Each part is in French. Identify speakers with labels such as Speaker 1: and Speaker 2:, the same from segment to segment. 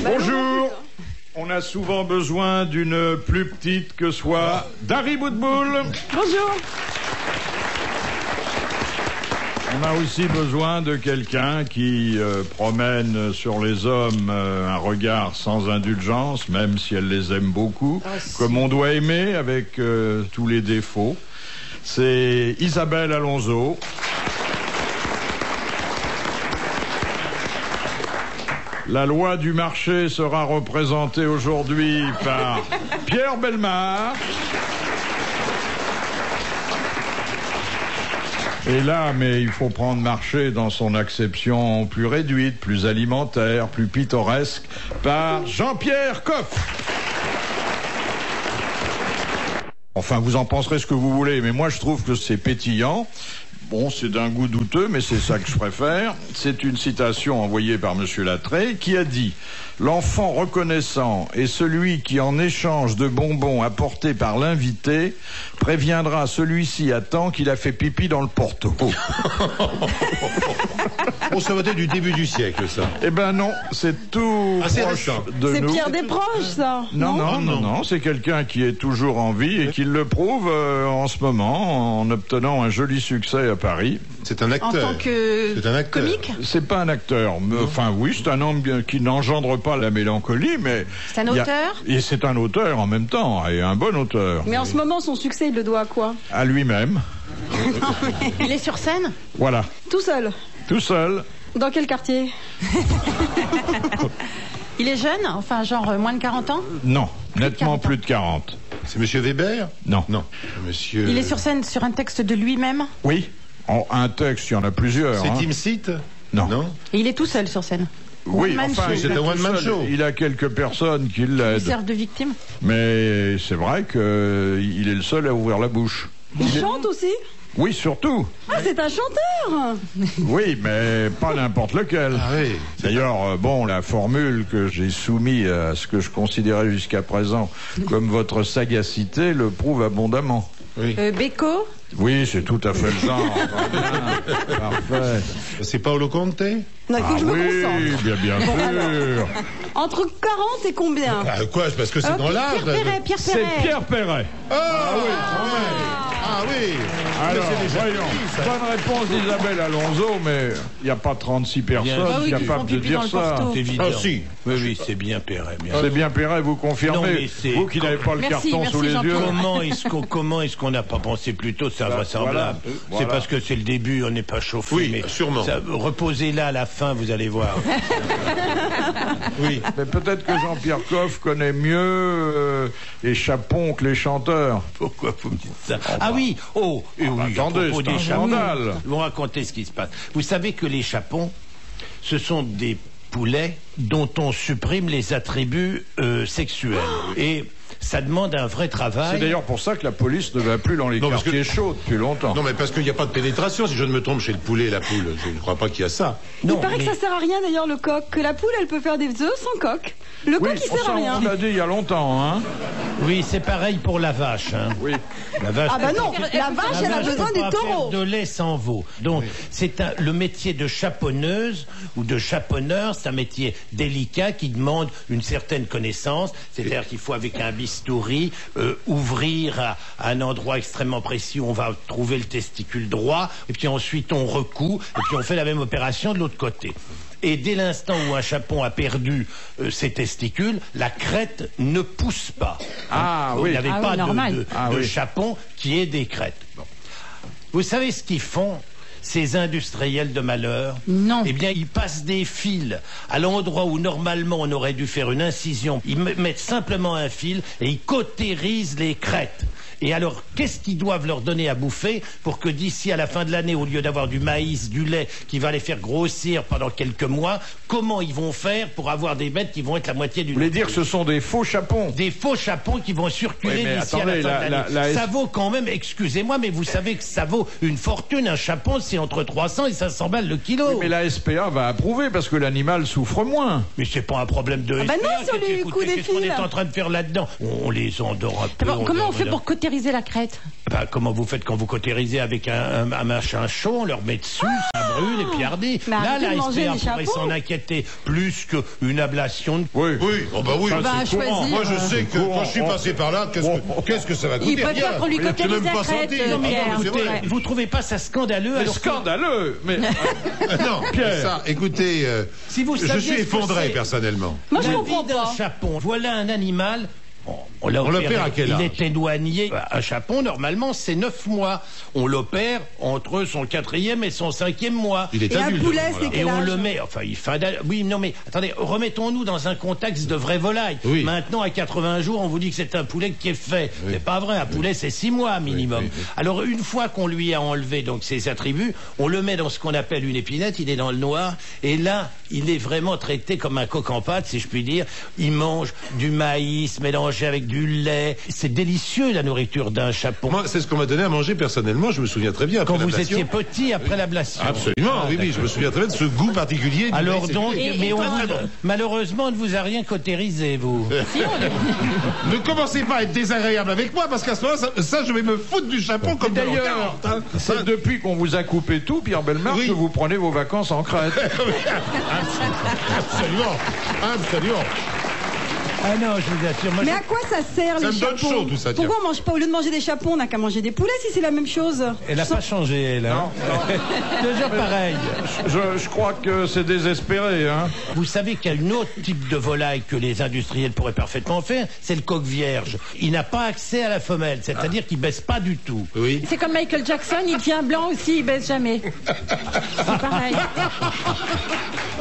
Speaker 1: Bonjour. On a souvent besoin d'une plus petite que soit Dari Boudboul.
Speaker 2: Bonjour.
Speaker 1: On a aussi besoin de quelqu'un qui promène sur les hommes un regard sans indulgence, même si elle les aime beaucoup, comme on doit aimer, avec tous les défauts. C'est Isabelle Alonso. La loi du marché sera représentée aujourd'hui par Pierre Bellemare. Et là, mais il faut prendre marché dans son acception plus réduite, plus alimentaire, plus pittoresque, par Jean-Pierre Coff. Enfin, vous en penserez ce que vous voulez, mais moi je trouve que c'est pétillant. Bon, c'est d'un goût douteux, mais c'est ça que je préfère. C'est une citation envoyée par Monsieur Lattré, qui a dit « L'enfant reconnaissant est celui qui, en échange de bonbons apportés par l'invité, préviendra celui-ci à temps qu'il a fait pipi dans le porto. »
Speaker 3: On se votait du début du siècle, ça.
Speaker 1: Eh ben non, c'est tout proche de nous.
Speaker 2: C'est Pierre Desproges, ça.
Speaker 1: Non, c'est quelqu'un qui est toujours en vie et qui le prouve en ce moment en obtenant un joli succès à Paris.
Speaker 3: C'est un acteur.
Speaker 2: En tant que comique.
Speaker 1: C'est pas un acteur. Enfin oui, c'est un homme qui n'engendre pas la mélancolie, mais...
Speaker 2: C'est un auteur.
Speaker 1: Et c'est un auteur en même temps, et un bon auteur.
Speaker 2: Mais en ce moment, son succès, il le doit à quoi?
Speaker 1: À lui-même.
Speaker 2: Il est sur scène?
Speaker 1: Voilà.
Speaker 2: Tout seul?
Speaker 1: Tout seul.
Speaker 2: Dans quel quartier? Il est jeune? Enfin, genre moins de 40 ans?
Speaker 1: Non, nettement plus de 40.
Speaker 3: C'est Monsieur Weber?
Speaker 1: Non.
Speaker 3: Non. Monsieur...
Speaker 2: Il est sur scène sur un texte de lui-même?
Speaker 1: Oui. Un texte, il y en a plusieurs.
Speaker 3: C'est Tim Seat?
Speaker 1: Non.
Speaker 2: Et il est tout seul sur scène?
Speaker 1: Oui, enfin,
Speaker 3: c'est un one-man show.
Speaker 1: Il a quelques personnes qui l'aident.
Speaker 2: Qui servent de victime?
Speaker 1: Mais c'est vrai qu'il est le seul à ouvrir la bouche.
Speaker 2: Il chante aussi?
Speaker 1: Oui, surtout.
Speaker 2: Ah, c'est un chanteur.
Speaker 1: Oui, mais pas n'importe lequel.
Speaker 3: Ah oui.
Speaker 1: D'ailleurs, bon, la formule que j'ai soumise à ce que je considérais jusqu'à présent comme votre sagacité le prouve abondamment.
Speaker 3: Oui.
Speaker 2: Beko?
Speaker 1: Oui, c'est tout à fait le genre. Parfait.
Speaker 3: C'est Paolo Conte?
Speaker 2: Non, il faut que je me concentre.
Speaker 1: Oui, bien sûr.
Speaker 2: Entre 40 et combien?
Speaker 3: Ah, quoi? Parce que c'est dans l'art.
Speaker 2: Pierre
Speaker 1: C'est
Speaker 2: Perret.
Speaker 1: Pierre Perret.
Speaker 3: Ah oui, quand même. Ah oui.
Speaker 1: Alors, voyons, bonne réponse d'Isabelle Alonso, mais il n'y a pas 36 personnes capables de dire ça.
Speaker 4: C'est évident.
Speaker 3: Ah si.
Speaker 4: Oui, c'est bien Perret.
Speaker 1: C'est bien Perret, vous
Speaker 4: Non,
Speaker 1: confirmez.
Speaker 4: mais c'est-
Speaker 1: Vous qui n'avez pas le carton sous les yeux.
Speaker 4: Comment est-ce qu'on n'a pas pensé plus tôt, c'est invraisemblable.
Speaker 1: Voilà.
Speaker 4: C'est parce que c'est le début, on n'est pas chauffé.
Speaker 3: Oui,
Speaker 4: mais
Speaker 3: sûrement.
Speaker 4: Reposez là à la fin, vous allez voir.
Speaker 3: Oui.
Speaker 1: Mais peut-être que Jean-Pierre Coff connaît mieux les chapons que les chanteurs.
Speaker 4: Pourquoi vous me dites ça? Ah oui, oui,
Speaker 1: attendez,
Speaker 4: à propos
Speaker 1: c'est un
Speaker 4: des chapons,
Speaker 1: scandale.
Speaker 4: vous racontez ce qui se passe. Vous savez que les chapons, ce sont des poulets dont on supprime les attributs sexuels. Et ça demande un vrai travail.
Speaker 1: C'est d'ailleurs pour ça que la police ne va plus dans les quartiers chauds depuis longtemps.
Speaker 3: Non, mais parce qu'il n'y a pas de pénétration, si je ne me trompe, chez le poulet et la poule. Je ne crois pas qu'il y a ça.
Speaker 2: Il paraît que ça sert à rien d'ailleurs le coq, que la poule elle peut faire des œufs sans coq. Le coq il sert à rien.
Speaker 1: On l'a dit il y a longtemps, hein.
Speaker 4: Oui, c'est pareil pour la vache. Hein.
Speaker 1: Oui.
Speaker 4: La vache,
Speaker 2: Ah bah non, la vache elle a besoin
Speaker 4: peut
Speaker 2: du
Speaker 4: pas
Speaker 2: taureau.
Speaker 4: faire de lait sans veau. Donc c'est le métier de chaponneuse ou de chaponneur, c'est un métier délicat qui demande une certaine connaissance. C'est-à-dire qu'il faut avec un bistouri ouvrir à un endroit extrêmement précis où on va trouver le testicule droit, et puis ensuite on recoud, et puis on fait la même opération de l'autre côté. Et dès l'instant où un chapon a perdu ses testicules, la crête ne pousse pas.
Speaker 1: Ah
Speaker 4: Il
Speaker 1: oui.
Speaker 4: n'y avait pas de
Speaker 1: oui.
Speaker 4: chapon qui ait des crêtes. Bon. Vous savez ce qu'ils font, ces industriels de malheur?
Speaker 2: Non.
Speaker 4: Eh bien, ils passent des fils à l'endroit où normalement on aurait dû faire une incision. Ils mettent simplement un fil et ils cautérisent les crêtes. Et alors, qu'est-ce qu'ils doivent leur donner à bouffer pour que d'ici à la fin de l'année, au lieu d'avoir du maïs, du lait qui va les faire grossir pendant quelques mois, comment ils vont faire pour avoir des bêtes qui vont être la moitié du...
Speaker 1: Vous voulez dire que ce sont des faux chapons?
Speaker 4: Des faux chapons qui vont circuler
Speaker 1: Oui, mais
Speaker 4: d'ici à la
Speaker 1: attendez,
Speaker 4: fin de l'année. Ça vaut quand même, excusez-moi, mais vous savez que ça vaut une fortune. Un chapon, c'est entre 300 et 500 balles le kilo.
Speaker 1: Oui, mais la SPA va approuver parce que l'animal souffre moins.
Speaker 4: Mais c'est pas un problème de...
Speaker 2: Ah bah non, si on lui
Speaker 4: Écoutez,
Speaker 2: coud des
Speaker 4: qu'est-ce qu'on
Speaker 2: fils.
Speaker 4: est en train de faire là-dedans? On les endort un peu.
Speaker 2: Comment on fait pour cautériser la crête?
Speaker 4: Bah, comment vous faites quand vous cautérisez avec un machin chaud, on leur met dessus, ça brûle et puis hardi.
Speaker 2: Mais
Speaker 4: Là,
Speaker 2: arrêtez de manger
Speaker 4: la
Speaker 2: les
Speaker 4: SPA pourrait
Speaker 2: chapeaux.
Speaker 4: s'en inquiéter plus qu'une ablation de...
Speaker 1: Oui.
Speaker 3: Oui, oh bah oui.
Speaker 1: Ça,
Speaker 2: Bah,
Speaker 1: c'est courant.
Speaker 2: choisir.
Speaker 3: Moi, je sais que quand je suis passé par là, qu'est-ce que ça va coûter?
Speaker 5: Il préfère qu'on lui
Speaker 3: Rien.
Speaker 5: coquette
Speaker 3: Je n'ai
Speaker 5: les
Speaker 3: même pas
Speaker 5: accrètes,
Speaker 3: senti.
Speaker 5: Pierre.
Speaker 3: Ah, mais c'est
Speaker 4: Écoutez,
Speaker 3: vrai.
Speaker 4: vous trouvez pas ça scandaleux
Speaker 1: C'est
Speaker 4: alors que-
Speaker 1: scandaleux, mais
Speaker 3: Non,
Speaker 1: Pierre.
Speaker 3: ça, écoutez,
Speaker 4: Si vous
Speaker 3: je
Speaker 4: saviez
Speaker 3: suis
Speaker 4: ce que
Speaker 3: effondré
Speaker 4: c'est.
Speaker 3: personnellement.
Speaker 2: Moi, je
Speaker 4: La
Speaker 2: comprends
Speaker 4: vie d'un
Speaker 2: pas.
Speaker 4: chapon. Voilà un animal. On l'a
Speaker 3: On l'opère à quel
Speaker 4: Il
Speaker 3: âge?
Speaker 4: est éloigné. Un chapon, normalement, c'est 9 mois. On l'opère entre son 4e et son 5e mois.
Speaker 3: Il est
Speaker 2: Et un
Speaker 3: adulte.
Speaker 2: poulet,
Speaker 3: voilà.
Speaker 2: c'est
Speaker 4: Et
Speaker 2: quel
Speaker 4: on
Speaker 2: âge?
Speaker 4: le met, enfin, il fait oui, non, mais attendez, remettons-nous dans un contexte de vraie volaille.
Speaker 3: Oui.
Speaker 4: Maintenant, à 80 jours, on vous dit que c'est un poulet qui est fait.
Speaker 3: Oui.
Speaker 4: C'est pas vrai, un poulet, c'est 6 mois minimum.
Speaker 3: Oui, oui.
Speaker 4: Alors, une fois qu'on lui a enlevé donc ses attributs, on le met dans ce qu'on appelle une épinette, il est dans le noir, et là, il est vraiment traité comme un coq en pâte, si je puis dire. Il mange du maïs mélangé avec du lait. C'est délicieux, la nourriture d'un chapon.
Speaker 3: Moi, c'est ce qu'on m'a donné à manger personnellement, je me souviens très bien.
Speaker 4: Quand
Speaker 3: après
Speaker 4: vous
Speaker 3: l'ablation.
Speaker 4: étiez petit, après l'ablation.
Speaker 3: Absolument, oui, oui, je me souviens très bien de ce goût particulier. du
Speaker 4: Alors
Speaker 3: maïs.
Speaker 4: donc,
Speaker 5: Et-
Speaker 4: mais
Speaker 5: et
Speaker 4: on
Speaker 5: toi,
Speaker 4: vous- malheureusement, on ne vous a rien cautérisé, vous.
Speaker 3: Ne commencez pas à être désagréable avec moi, parce qu'à ce moment-là, ça, je vais me foutre du chapeau comme de l'an
Speaker 1: d'ailleurs,
Speaker 3: 40, hein.
Speaker 1: c'est depuis qu'on vous a coupé tout, Pierre Bellemare,
Speaker 3: Oui.
Speaker 1: que vous prenez vos vacances en Crète.
Speaker 3: Absolument, absolument.
Speaker 4: Ah non, je vous assure. Moi,
Speaker 2: Mais à quoi ça sert
Speaker 3: Ça
Speaker 2: les
Speaker 3: me donne
Speaker 2: chapons?
Speaker 3: chaud, tout ça, tiens.
Speaker 2: Pourquoi on mange pas, au lieu de manger des chapons, on n'a qu'à manger des poulets si c'est la même chose?
Speaker 4: Elle n'a pas changé, elle. Hein. Toujours pareil.
Speaker 1: Je crois que c'est désespéré, hein.
Speaker 4: Vous savez qu'il y a un autre type de volaille que les industriels pourraient parfaitement faire, c'est le coq vierge. Il n'a pas accès à la femelle, c'est-à-dire qu'il baisse pas du tout.
Speaker 3: Oui.
Speaker 5: C'est comme Michael Jackson, il tient blanc aussi, il baisse jamais. C'est pareil.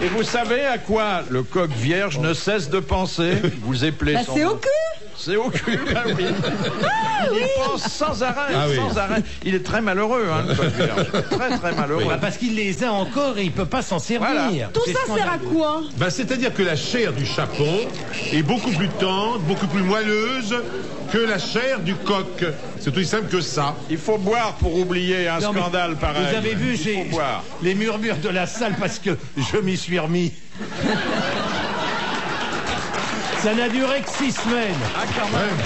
Speaker 1: Et vous savez à quoi le coq vierge ne cesse de penser? Vous éplez
Speaker 2: Bah,
Speaker 1: son
Speaker 2: c'est
Speaker 1: nom.
Speaker 2: au cul!
Speaker 1: C'est au cul, ah oui. Il y pense sans arrêt,
Speaker 3: Ah oui.
Speaker 1: sans arrêt. Il est très malheureux, hein, le coq vierge. Très, très malheureux.
Speaker 4: Bah, parce qu'il les a encore et il peut pas s'en servir.
Speaker 1: Voilà.
Speaker 2: Tout
Speaker 4: C'est
Speaker 2: ça sert à
Speaker 4: scandaleux.
Speaker 2: quoi?
Speaker 3: Ben, c'est-à-dire que la chair du chapon est beaucoup plus tendre, beaucoup plus moelleuse que la chair du coq. C'est aussi simple que ça.
Speaker 1: Il faut boire pour oublier un
Speaker 4: Non, mais
Speaker 1: scandale pareil.
Speaker 4: Vous avez vu,
Speaker 1: Il
Speaker 4: j'ai
Speaker 1: faut boire.
Speaker 4: les murmures de la salle parce que je m'y suis remis. Ça n'a duré que 6 semaines.
Speaker 1: Ah, quand même.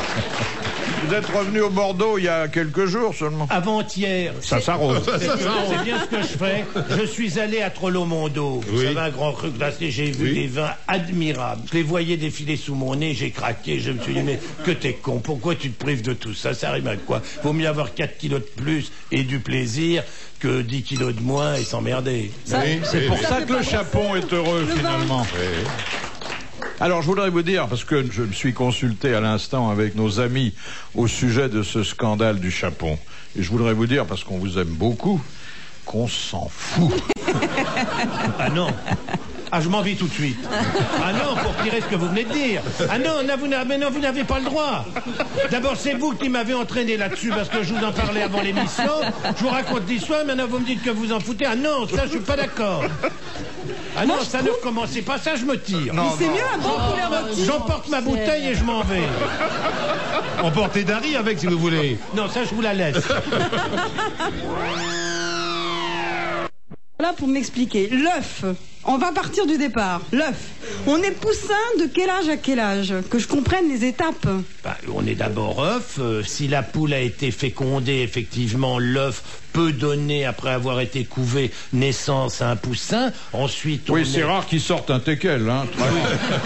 Speaker 1: Vous êtes revenu au Bordeaux il y a quelques jours seulement.
Speaker 4: Avant-hier.
Speaker 1: Ça s'arrose.
Speaker 4: C'est bien ce que je fais. Je suis allé à Trollo-Mondo. Vous
Speaker 3: Oui.
Speaker 4: savez, un grand cru glacé. J'ai vu
Speaker 3: Oui.
Speaker 4: des vins admirables. Je les voyais défiler sous mon nez. J'ai craqué. Je me suis dit, mais que t'es con. Pourquoi tu te prives de tout ça? Ça rime à quoi? Vaut mieux avoir 4 kilos de plus et du plaisir que 10 kilos de moins et s'emmerder.
Speaker 3: Oui,
Speaker 1: C'est
Speaker 3: oui,
Speaker 1: pour
Speaker 3: oui.
Speaker 1: ça que le chapon est heureux finalement. Alors je voudrais vous dire, parce que je me suis consulté à l'instant avec nos amis au sujet de ce scandale du chapon, et je voudrais vous dire, parce qu'on vous aime beaucoup, qu'on s'en fout.
Speaker 4: Ah non. Ah, je m'en vais tout de suite. Ah non, pour tirer ce que vous venez de dire. Ah non, là, vous n'avez pas le droit. D'abord, c'est vous qui m'avez entraîné là-dessus parce que je vous en parlais avant l'émission. Je vous raconte l'histoire, maintenant vous me dites que vous en foutez. Ah non, ça, je suis pas d'accord. Ah non, ça ne recommencez pas, ça, je me tire.
Speaker 2: Mais c'est mieux un bon poulet rôti.
Speaker 4: J'emporte ma bouteille et je m'en vais.
Speaker 3: Emportez Dari avec si vous voulez.
Speaker 4: Non, ça, je vous la laisse.
Speaker 2: Voilà pour m'expliquer. L'œuf. On va partir du départ. L'œuf. On est poussin de quel âge à quel âge? Que je comprenne les étapes.
Speaker 4: Bah, on est d'abord œuf. Si la poule a été fécondée, effectivement, l'œuf peut donner, après avoir été couvé, naissance à un poussin. Ensuite,
Speaker 1: Oui,
Speaker 4: on
Speaker 1: c'est
Speaker 4: est...
Speaker 1: rare qu'il sorte un teckel. Hein.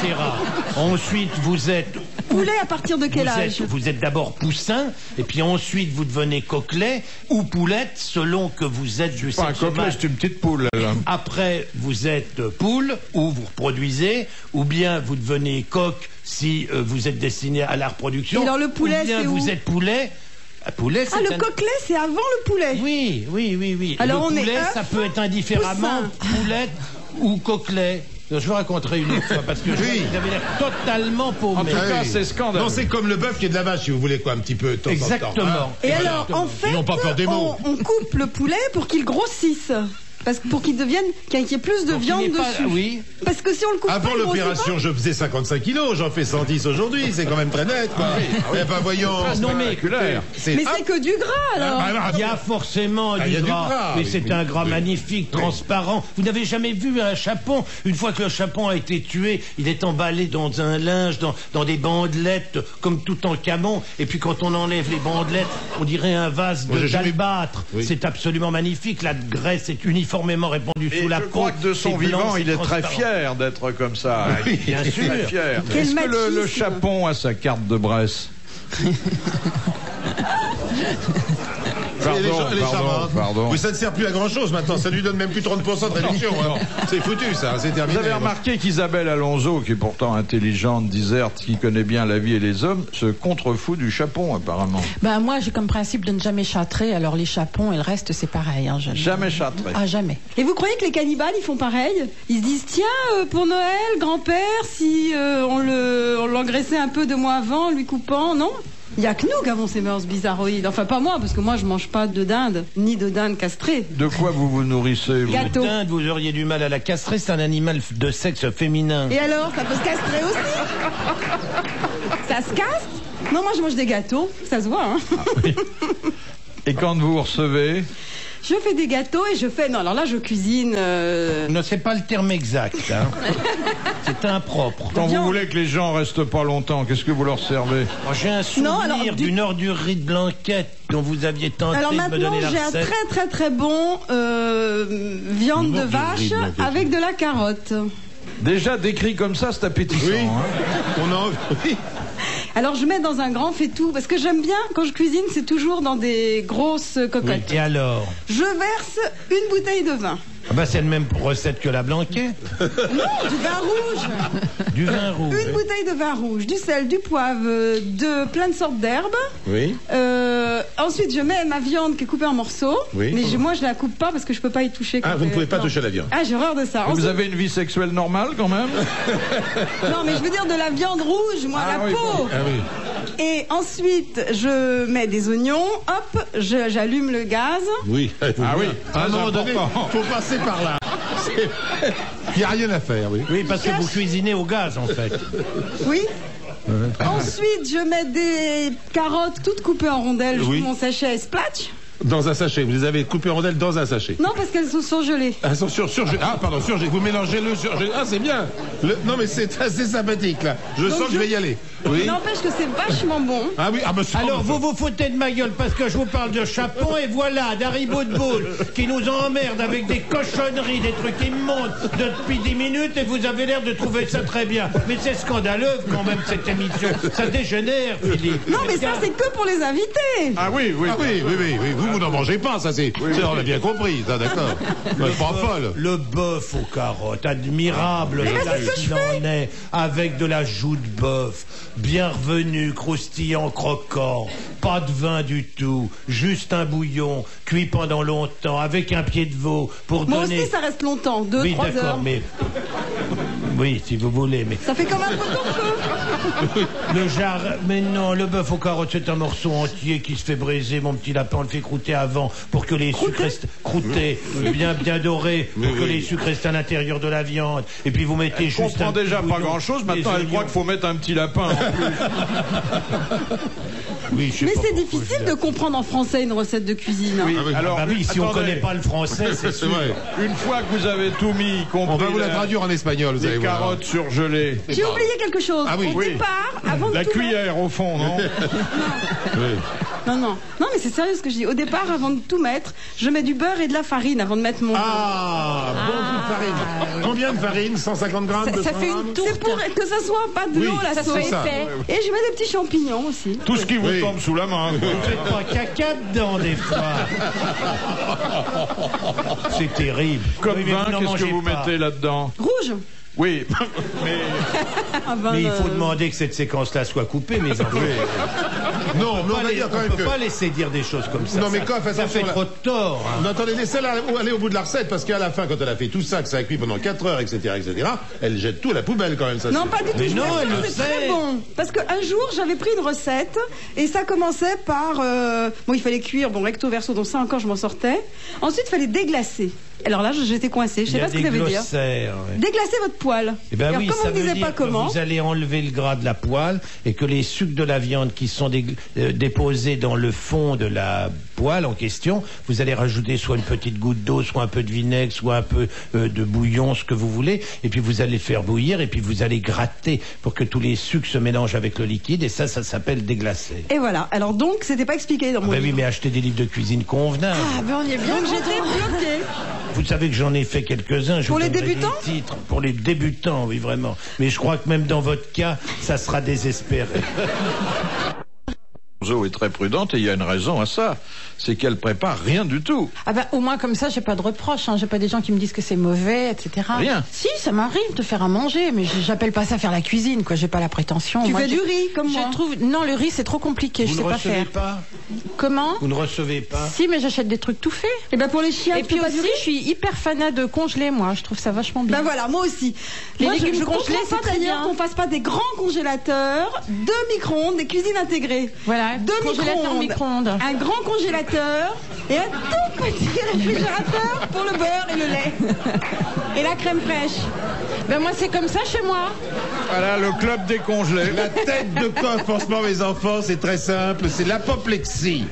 Speaker 4: C'est rare. Ensuite, vous êtes...
Speaker 2: Poulet à partir de quel âge?
Speaker 4: Vous êtes d'abord poussin, et puis ensuite vous devenez coquelet ou poulette, selon que vous êtes du
Speaker 1: Pas un
Speaker 4: sexe
Speaker 1: coquelet,
Speaker 4: mâle.
Speaker 1: c'est une petite poule. Elle.
Speaker 4: Après, vous êtes poule, ou vous reproduisez, ou bien vous devenez coq si vous êtes destiné à la reproduction.
Speaker 2: Et alors, le poulet,
Speaker 4: ou bien
Speaker 2: c'est où?
Speaker 4: vous êtes poulet. Poulet, c'est
Speaker 2: Ah, le
Speaker 4: un...
Speaker 2: coquelet, c'est avant le poulet.
Speaker 4: Oui.
Speaker 2: Alors, on
Speaker 4: le
Speaker 2: est
Speaker 4: poulet,
Speaker 2: œuf,
Speaker 4: ça peut être indifféremment poulette ou coquelet. Je vous raconterai une autre fois, parce que
Speaker 3: Oui.
Speaker 4: vous avez l'air totalement
Speaker 1: En
Speaker 4: paumé.
Speaker 1: tout cas,
Speaker 3: oui.
Speaker 1: c'est scandaleux.
Speaker 3: Non, c'est comme le bœuf qui est de la vache, si vous voulez, quoi, un petit peu. de temps en temps,
Speaker 4: Exactement.
Speaker 3: hein.
Speaker 2: Et
Speaker 3: Voilà.
Speaker 2: alors, en fait,
Speaker 3: Ils n'ont pas peur des mots.
Speaker 2: on coupe le poulet pour qu'il grossisse. pour qu'il devienne, qu'il y ait plus de viande dessus.
Speaker 4: Oui.
Speaker 2: Parce que si on le coupe
Speaker 3: Avant
Speaker 2: pas, il grossit
Speaker 3: l'opération,
Speaker 2: pas.
Speaker 3: je faisais 55 kilos, j'en fais 110 aujourd'hui, c'est quand même très net, quoi. Eh ben, voyons.
Speaker 4: Non, mais
Speaker 1: Spectaculaire.
Speaker 2: Mais c'est que du gras alors.
Speaker 4: il y a forcément
Speaker 3: il y a
Speaker 4: du
Speaker 3: du
Speaker 4: gras,
Speaker 3: gras,
Speaker 4: mais
Speaker 3: oui,
Speaker 4: c'est
Speaker 3: oui.
Speaker 4: un gras
Speaker 3: Oui.
Speaker 4: magnifique, transparent. Vous n'avez jamais vu un chapon? Une fois que le chapon a été tué, il est emballé dans un linge, dans des bandelettes, comme tout en camon. Et puis quand on enlève les bandelettes, on dirait un vase
Speaker 3: Moi, j'ai jamais-
Speaker 4: d'albâtre.
Speaker 3: Oui.
Speaker 4: C'est absolument magnifique. La graisse est uniformément répandue
Speaker 1: Et
Speaker 4: sous la
Speaker 1: je
Speaker 4: peau.
Speaker 1: crois que de son
Speaker 4: C'est blanc,
Speaker 1: vivant,
Speaker 4: c'est
Speaker 1: il est très
Speaker 4: transparent.
Speaker 1: fier d'être comme ça.
Speaker 4: Bien sûr.
Speaker 1: Très fier.
Speaker 2: Quel
Speaker 1: Est-ce que le
Speaker 2: machisme.
Speaker 1: chapon a sa carte de Bresse?
Speaker 3: Elle est charmante.
Speaker 1: pardon.
Speaker 3: Mais ça ne sert plus à grand chose maintenant, ça lui donne même plus 30% de réduction. Alors, c'est foutu ça, c'est
Speaker 1: Vous
Speaker 3: terminé.
Speaker 1: avez remarqué qu'Isabelle Alonso, qui est pourtant intelligente, diserte, qui connaît bien la vie et les hommes, se contrefout du chapon, apparemment.
Speaker 5: Ben moi, j'ai comme principe de ne jamais châtrer, alors les chapons et le reste, c'est pareil. Hein,
Speaker 1: Jamais châtré.
Speaker 5: Ah, jamais.
Speaker 2: Et vous croyez que les cannibales ils font pareil? Ils se disent tiens pour Noël grand-père si on l'engraissait un peu 2 mois avant en lui coupant, non? Il y a que nous qui avons ces mœurs bizarroïdes. Enfin pas moi parce que moi je mange pas de dinde ni de dinde castrée.
Speaker 1: De quoi vous vous nourrissez, vous?
Speaker 2: Gâteau.
Speaker 4: Dinde, vous auriez du mal à la castrer, c'est un animal de sexe féminin.
Speaker 2: Et alors ça peut se castrer aussi? Ça se casse? Non moi je mange des gâteaux, ça se voit hein.
Speaker 1: Et quand vous recevez,
Speaker 2: Je fais des gâteaux et je fais... Non, alors là, je cuisine...
Speaker 4: Non, c'est pas le terme exact. Hein. C'est impropre.
Speaker 1: quand
Speaker 2: Viande.
Speaker 1: vous voulez que les gens restent pas longtemps, qu'est-ce que vous leur servez?
Speaker 4: Moi, j'ai un souvenir
Speaker 2: Non, alors,
Speaker 4: d'une ordurerie de blanquette dont vous aviez tenté
Speaker 2: Alors
Speaker 4: de me
Speaker 2: maintenant,
Speaker 4: donner la
Speaker 2: j'ai un
Speaker 4: recette.
Speaker 2: très très très bon viande de vache avec de la carotte.
Speaker 1: Déjà décrit comme ça, c'est appétissant.
Speaker 3: Oui.
Speaker 1: Hein.
Speaker 3: On a envie. Oui.
Speaker 2: Alors je mets dans un grand faitout, parce que j'aime bien, quand je cuisine, c'est toujours dans des grosses
Speaker 4: Oui.
Speaker 2: cocottes.
Speaker 4: Et alors?
Speaker 2: Je verse une bouteille de vin.
Speaker 4: Ah bah, c'est la même recette que la blanquette.
Speaker 2: Non, du vin rouge.
Speaker 4: Du vin rouge.
Speaker 2: Une bouteille de vin rouge, du sel, du poivre, de plein de sortes d'herbes.
Speaker 3: Oui.
Speaker 2: Ensuite, je mets ma viande qui est coupée en morceaux.
Speaker 3: Oui.
Speaker 2: Mais moi, je la coupe pas parce que je peux pas y toucher.
Speaker 3: Ah,
Speaker 2: quand
Speaker 3: vous ne
Speaker 2: elle-
Speaker 3: pouvez pas
Speaker 2: non.
Speaker 3: toucher la viande.
Speaker 2: Ah, j'ai horreur de ça.
Speaker 1: Vous
Speaker 2: Ensuite-
Speaker 1: avez une vie sexuelle normale quand même?
Speaker 2: Non, mais je veux dire de la viande rouge, moi,
Speaker 1: Ah
Speaker 2: la
Speaker 1: oui,
Speaker 2: peau.
Speaker 3: Ah oui.
Speaker 2: Et ensuite, je mets des oignons, hop, j'allume le gaz.
Speaker 3: Oui.
Speaker 1: Ah oui,
Speaker 3: À un
Speaker 1: très
Speaker 3: moment donné,
Speaker 1: important.
Speaker 3: faut passer par là. Il n'y a rien à faire, oui.
Speaker 4: Oui, parce que vous cuisinez au gaz, en fait.
Speaker 2: Oui. Ensuite, je mets des carottes toutes coupées en rondelles. Je
Speaker 3: Oui.
Speaker 2: mets mon sachet Splatch.
Speaker 3: Dans un sachet. Vous les avez coupées en rondelles dans un sachet.
Speaker 2: Non, parce qu'elles sont surgelées.
Speaker 3: Ah, surgelé. Ah, pardon, surgelé. Vous mélangez le surgelé. Ah, c'est bien. Non, mais c'est assez sympathique, là. Je
Speaker 2: Donc,
Speaker 3: sens que je vais y aller. Oui.
Speaker 2: N'empêche que c'est vachement bon.
Speaker 3: Ah oui, ah bah ça,
Speaker 4: Alors, vous vous foutez de ma gueule parce que je vous parle de chapon et voilà, d'Harry Boudboul qui nous emmerde avec des cochonneries, des trucs immondes depuis 10 minutes et vous avez l'air de trouver ça très bien. Mais c'est scandaleux quand même cette émission. Ça dégénère, Philippe.
Speaker 2: Non, mais ça, c'est que pour les invités.
Speaker 1: Ah oui, oui.
Speaker 3: Ah oui. Vous n'en mangez pas, ça c'est. Ça, on l'a bien compris, ça, d'accord. Pas folle.
Speaker 4: Le bœuf aux carottes, admirable,
Speaker 2: Mais
Speaker 4: là,
Speaker 2: c'est ce que
Speaker 4: qu'il
Speaker 2: je
Speaker 4: en est, avec de la joue de bœuf, bien revenu, croustillant, croquant, pas de vin du tout, juste un bouillon, cuit pendant longtemps, avec un pied de veau, pour
Speaker 2: Moi
Speaker 4: donner...
Speaker 2: aussi, ça reste longtemps, 2-3
Speaker 4: Oui,
Speaker 2: heures.
Speaker 4: d'accord, mais... Oui, si vous voulez, mais...
Speaker 2: Ça fait comme un pot-au-feu.
Speaker 4: Le jarre... Mais non, le bœuf aux carottes, c'est un morceau entier qui se fait briser, mon petit lapin, on le fait croûter avant, pour que les sucres restent... Croûter, bien doré, pour que les sucres restent à l'intérieur de la viande. Et puis vous mettez
Speaker 1: Je
Speaker 4: juste
Speaker 1: comprends
Speaker 4: un petit
Speaker 1: déjà pas
Speaker 4: bouillon,
Speaker 1: grand-chose.
Speaker 4: des
Speaker 1: Maintenant, elle
Speaker 4: oignons.
Speaker 1: croit qu'il faut mettre un petit lapin. En plus.
Speaker 4: Oui, je sais
Speaker 2: Mais
Speaker 4: pas
Speaker 2: c'est
Speaker 4: pourquoi
Speaker 2: difficile
Speaker 4: je
Speaker 2: de comprendre en français une recette de cuisine.
Speaker 1: Oui,
Speaker 3: oui.
Speaker 1: alors,
Speaker 4: Ah bah oui, si on
Speaker 1: attendez,
Speaker 4: connaît pas le français, c'est
Speaker 3: C'est
Speaker 4: sûr.
Speaker 3: vrai.
Speaker 1: une fois que vous avez tout mis, y compris
Speaker 3: On va vous la traduire en espagnol, vous allez
Speaker 1: les
Speaker 3: voir.
Speaker 1: carottes surgelées,
Speaker 2: J'ai oublié quelque chose.
Speaker 3: Ah oui.
Speaker 2: Au
Speaker 1: Oui.
Speaker 2: départ, avant de
Speaker 1: la
Speaker 2: tout mettre...
Speaker 1: cuillère au fond, non?
Speaker 3: Oui.
Speaker 2: Non, mais c'est sérieux ce que je dis. Au départ, avant de tout mettre, je mets du beurre et de la farine avant de mettre mon...
Speaker 3: Ah, bon goût de farine. Combien de farine? 150 grammes?
Speaker 5: Ça
Speaker 3: 200
Speaker 5: fait
Speaker 3: grammes
Speaker 5: une tourte.
Speaker 2: C'est pour que ça soit pas de
Speaker 3: Oui,
Speaker 2: l'eau, la
Speaker 5: Ça se
Speaker 2: sauce.
Speaker 5: fait
Speaker 3: ça.
Speaker 5: effet.
Speaker 2: Et je mets des petits champignons aussi.
Speaker 1: Tout ce qui vous
Speaker 3: Oui.
Speaker 1: tombe sous la main. quoi.
Speaker 4: Vous faites pas caca dedans, des fois. C'est terrible.
Speaker 1: Comme
Speaker 4: Oui, mais
Speaker 1: vin,
Speaker 4: vous n'en
Speaker 1: qu'est-ce que
Speaker 4: mangez
Speaker 1: vous
Speaker 4: pas.
Speaker 1: mettez là-dedans?
Speaker 2: Rouge.
Speaker 1: Oui, mais...
Speaker 2: Ah ben,
Speaker 4: Mais il faut demander que cette séquence-là soit coupée, mes enfants.
Speaker 3: Non, mais on va dire quand même
Speaker 4: On peut
Speaker 3: que...
Speaker 4: pas laisser dire des choses comme ça.
Speaker 3: Non, mais quand, fais
Speaker 4: ça fait
Speaker 3: attention, là.
Speaker 4: trop de tort. Hein.
Speaker 3: Non, attendez, laissez-la aller au bout de la recette, parce qu'à la fin, quand elle a fait tout ça, que ça a cuit pendant 4 heures, etc., elle jette tout à la poubelle quand même, ça.
Speaker 2: Non,
Speaker 3: c'est-
Speaker 2: pas du tout.
Speaker 4: Mais
Speaker 2: je
Speaker 4: non,
Speaker 2: vous assure,
Speaker 4: elle le
Speaker 2: c'est très
Speaker 4: sait.
Speaker 2: bon. Parce qu'un jour, j'avais pris une recette et ça commençait par... bon, il fallait cuire, bon, recto verso, donc ça encore, je m'en sortais. Ensuite, il fallait déglacer. Alors là, j'étais coincée, je sais pas ce que ça veut dire.
Speaker 4: Ouais.
Speaker 2: Déglacer votre poêle.
Speaker 4: Eh ben
Speaker 2: Alors,
Speaker 4: oui,
Speaker 2: comme on
Speaker 4: ça
Speaker 2: ne
Speaker 4: veut
Speaker 2: disait
Speaker 4: dire
Speaker 2: pas
Speaker 4: que
Speaker 2: comment...
Speaker 4: vous allez enlever le gras de la poêle et que les sucs de la viande qui sont déposés dans le fond de la poêle en question, vous allez rajouter soit une petite goutte d'eau, soit un peu de vinaigre, soit un peu de bouillon, ce que vous voulez, et puis vous allez faire bouillir et puis vous allez gratter pour que tous les sucs se mélangent avec le liquide et ça s'appelle déglacer.
Speaker 2: Et voilà. Alors donc, c'était pas expliqué dans mon
Speaker 4: Ben oui,
Speaker 2: livre.
Speaker 4: mais achetez des livres de cuisine convenables.
Speaker 5: Ah, ben on y est bien.
Speaker 2: Donc j'étais bloquée.
Speaker 4: Vous savez que j'en ai fait quelques-uns.
Speaker 2: Pour les débutants ?
Speaker 4: Pour les débutants, oui, vraiment. Mais je crois que même dans votre cas, ça sera désespéré.
Speaker 1: Zo est très prudente et il y a une raison à ça. C'est qu'elle prépare rien du tout.
Speaker 5: Ah ben au moins comme ça, j'ai pas de reproches. Hein. J'ai pas des gens qui me disent que c'est mauvais, etc.
Speaker 1: Rien.
Speaker 5: Si, ça m'arrive de faire à manger, mais j'appelle pas ça faire la cuisine, quoi. J'ai pas la prétention.
Speaker 2: Tu
Speaker 5: Moi,
Speaker 2: fais du riz, comme moi.
Speaker 5: Je trouve non, le riz c'est trop compliqué.
Speaker 4: Vous
Speaker 5: je
Speaker 4: ne
Speaker 5: sais pas
Speaker 4: recevez
Speaker 5: faire.
Speaker 4: pas
Speaker 5: Comment?
Speaker 4: Vous ne recevez pas
Speaker 5: Si, mais j'achète des trucs tout faits.
Speaker 2: Et ben pour les chiens,
Speaker 5: Et
Speaker 2: tu
Speaker 5: puis
Speaker 2: fais pas
Speaker 5: aussi,
Speaker 2: du riz.
Speaker 5: je suis hyper fanat de congelés, moi. Je trouve ça vachement bien.
Speaker 2: Ben voilà, moi aussi.
Speaker 5: Les
Speaker 2: Moi,
Speaker 5: légumes
Speaker 2: je
Speaker 5: congelés,
Speaker 2: comprends
Speaker 5: c'est
Speaker 2: pas
Speaker 5: très
Speaker 2: d'ailleurs
Speaker 5: bien.
Speaker 2: qu'on fasse pas des grands congélateurs, 2 micro-ondes, des cuisines intégrées.
Speaker 5: Voilà,
Speaker 2: 2
Speaker 5: congélateur micro-ondes.
Speaker 2: un grand congélateur et un tout petit réfrigérateur pour le beurre et le lait. Et la crème fraîche.
Speaker 5: Ben moi, c'est comme ça chez moi.
Speaker 1: Voilà, le club des congelés.
Speaker 3: La tête de coffre, franchement, mes enfants, c'est très simple, c'est l'apoplexie.